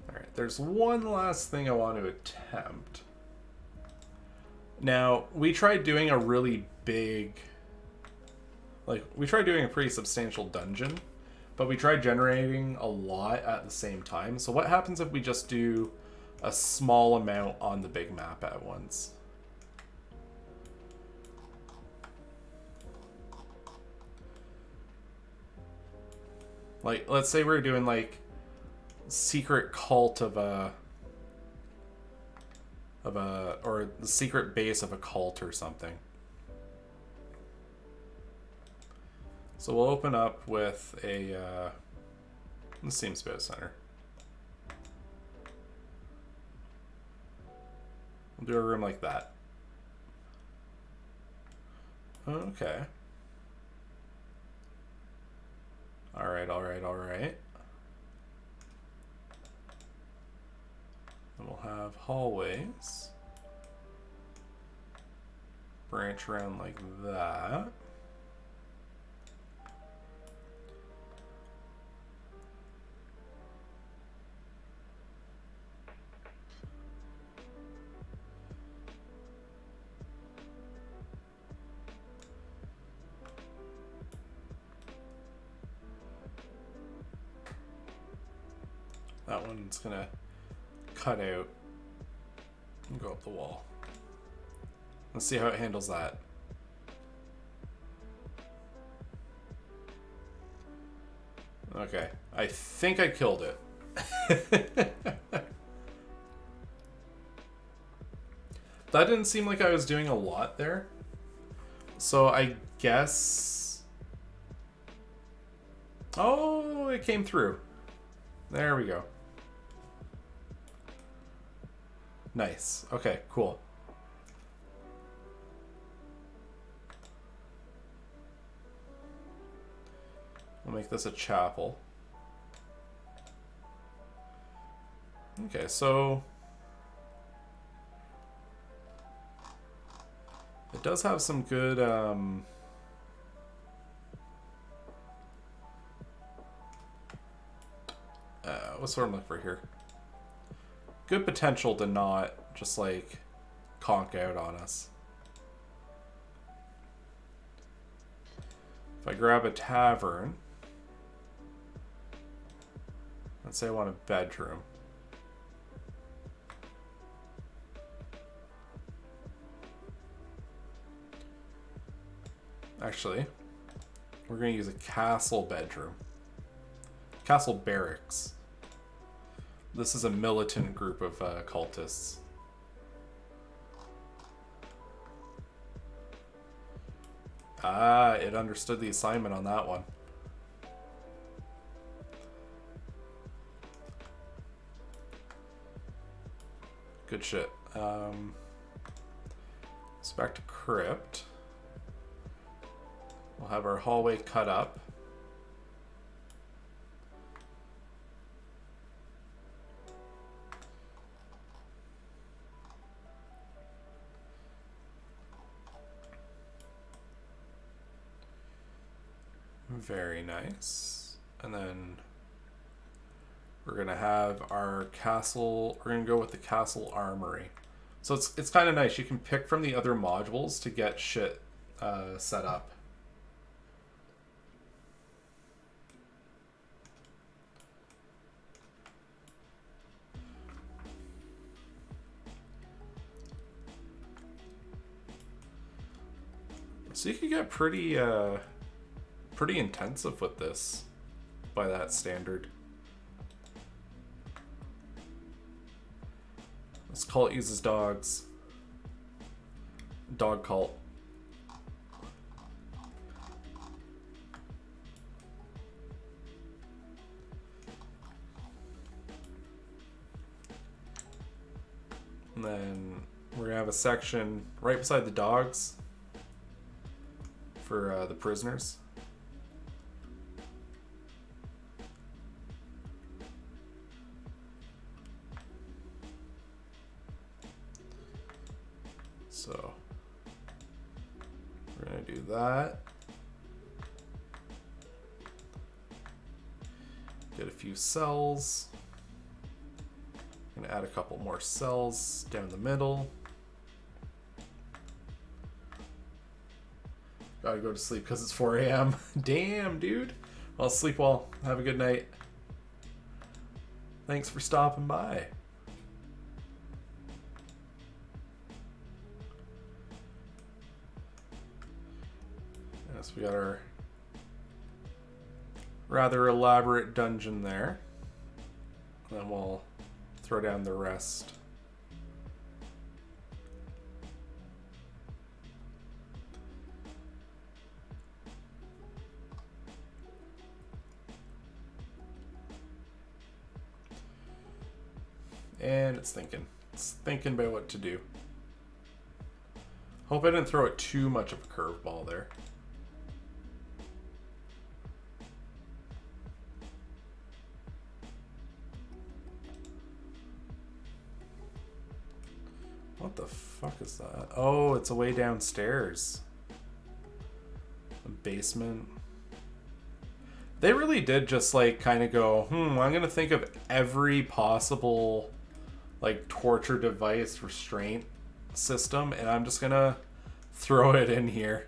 Alright, there's one last thing I want to attempt. Now, we tried doing a really big... like, we tried doing a pretty substantial dungeon, but we tried generating a lot at the same time. So what happens if we just do a small amount on the big map at once? Like, let's say we're doing, like, secret cult of a... or the secret base of a cult or something. So we'll open up with a, this seems about center. We'll do a room like that. Okay. Alright. Then we'll have hallways. Branch around like that. That one's gonna cut out and go up the wall. Let's see how it handles that. Okay, I think I killed it. That didn't seem like I was doing a lot there. So I guess... oh, it came through. There we go. Nice. Okay, cool. We'll make this a chapel. Okay, so... it does have some good, what's what I'm looking for here? Good potential to not just, like, conk out on us. If I grab a tavern, let's say I want a bedroom. Actually, we're going to use a castle bedroom. Castle barracks. This is a militant group of cultists. Ah, it understood the assignment on that one. Good shit. So back to Crypt. We'll have our hallway cut up. Very nice. And then we're gonna have our castle. We're gonna go with the castle armory. So it's kind of nice. You can pick from the other modules to get shit set up. So you can get pretty intensive with this by that standard. This cult uses dogs. Dog cult. And then we're gonna have a section right beside the dogs for the prisoners. So we're going to do that. Get a few cells. I'm going to add a couple more cells down the middle. Gotta go to sleep because it's 4 a.m. Damn, dude. I'll sleep well. Have a good night. Thanks for stopping by. Yes, we got our rather elaborate dungeon there. Then we'll throw down the rest. And it's thinking. It's thinking about what to do. Hope I didn't throw it too much of a curveball there. What the fuck is that? Oh, it's a way downstairs. A basement. They really did just like kind of go, I'm gonna think of every possible like torture device restraint system and I'm just gonna throw it in here.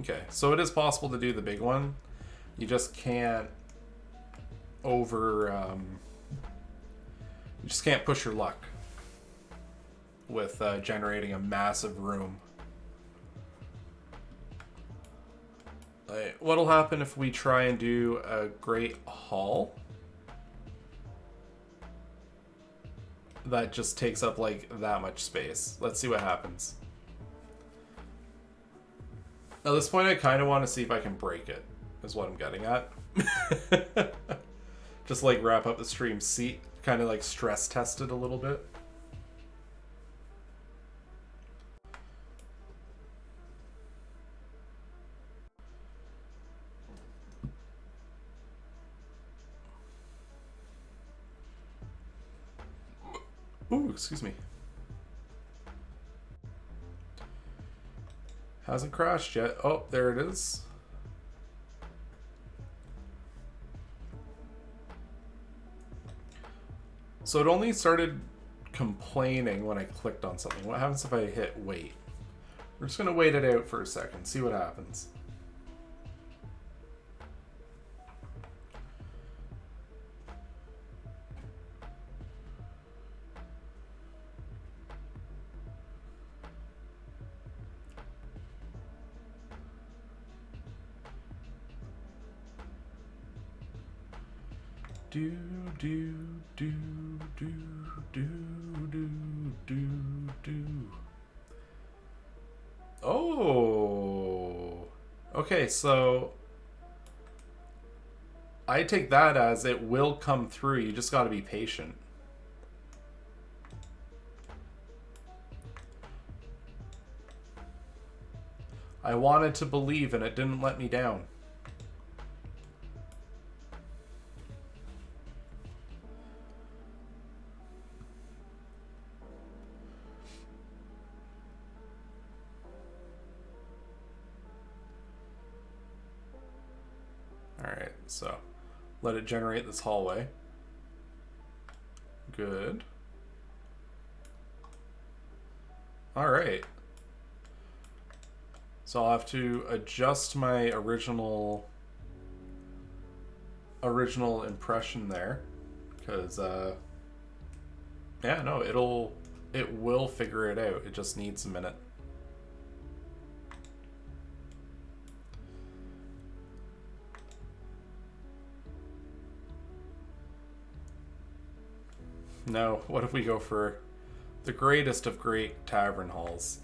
Okay, so it is possible to do the big one. You just can't you just can't push your luck with generating a massive room. What'll happen if we try and do a great hall? That just takes up like that much space. Let's see what happens. At this point, I kind of want to see if I can break it, is what I'm getting at. Just like wrap up the stream, see, kind of like stress test it a little bit. Ooh, excuse me. Hasn't crashed yet. Oh, there it is. So it only started complaining when I clicked on something. What happens if I hit wait? We're just gonna wait it out for a second, see what happens. Do do do do do do do do. Okay, so I take that as it will come through. You just got to be patient. I wanted to believe and it didn't let me down. Alright, so let it generate this hallway. Good. Alright. So I'll have to adjust my original impression there. Because, yeah, no, it will figure it out. It just needs a minute. No, what if we go for the greatest of great tavern halls?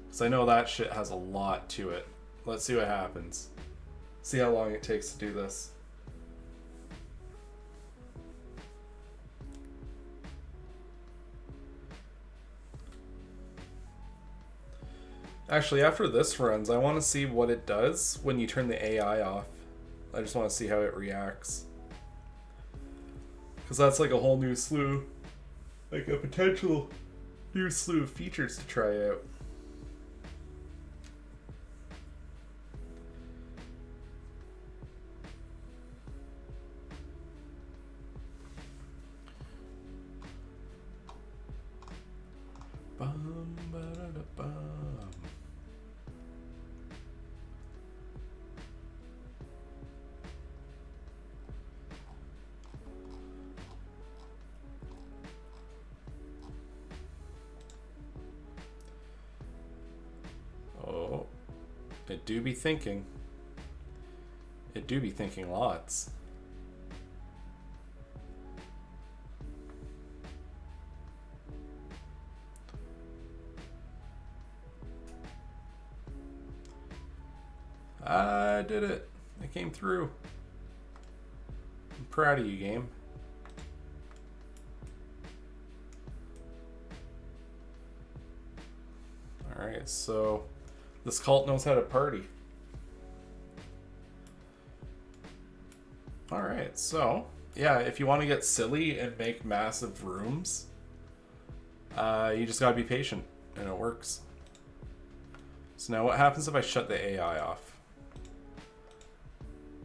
Because I know that shit has a lot to it. Let's see what happens. See how long it takes to do this. Actually, after this runs, I want to see what it does when you turn the AI off. I just want to see how it reacts. Because that's like a whole new slew, like a potential new slew of features to try out. Bum, ba-da-da-bum. Oh, it do be thinking. It do be thinking lots. I did it. It came through. I'm proud of you, game. Alright, so this cult knows how to party. Alright, so yeah, if you want to get silly and make massive rooms, you just gotta be patient, and it works. So now what happens if I shut the AI off?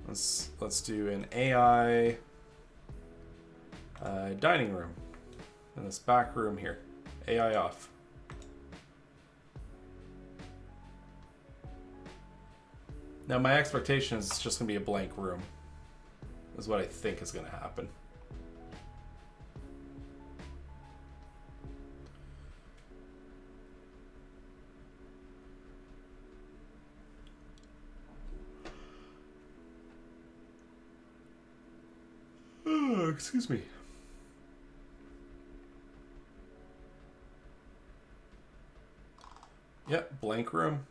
Let's do an AI dining room in this back room here. AI off. Now my expectation is it's just gonna be a blank room. Is what I think is gonna happen. Oh, excuse me. Yep, blank room.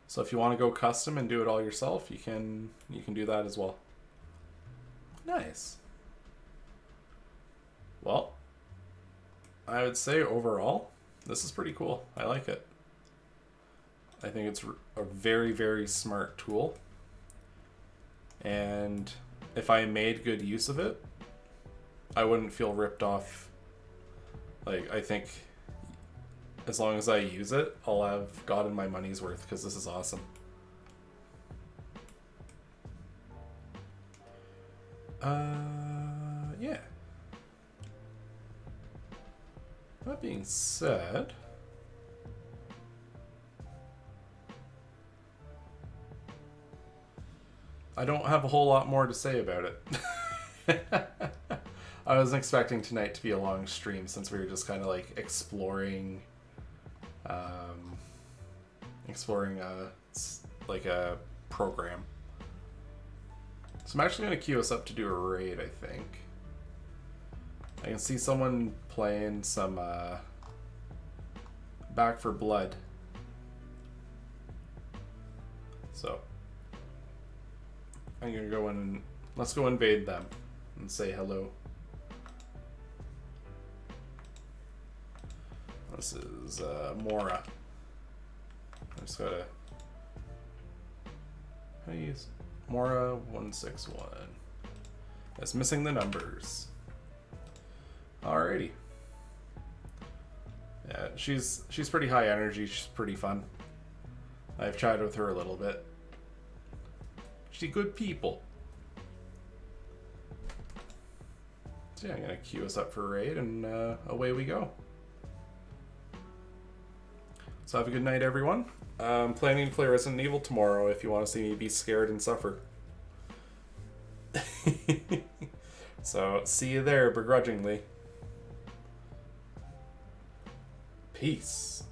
So if you want to go custom and do it all yourself, you can do that as well. Nice. Well, I would say overall, this is pretty cool. I like it. I think it's a very, very smart tool. And if I made good use of it, I wouldn't feel ripped off. Like, I think as long as I use it, I'll have gotten my money's worth because this is awesome. Yeah. That being said, I don't have a whole lot more to say about it. I wasn't expecting tonight to be a long stream since we were just kind of like exploring like a program. So I'm actually going to queue us up to do a raid, I think. I can see someone playing some Back for Blood. So I'm gonna go in and let's go invade them and say hello. This is Mora. I just gotta. How do you use Mora 161? That's missing the numbers. Alrighty. Yeah, she's pretty high energy. She's pretty fun. I've chatted with her a little bit. She's good people. So yeah, I'm gonna queue us up for a raid, and away we go. So have a good night, everyone. I'm planning to play Resident Evil tomorrow if you want to see me be scared and suffer. So see you there, begrudgingly. Peace.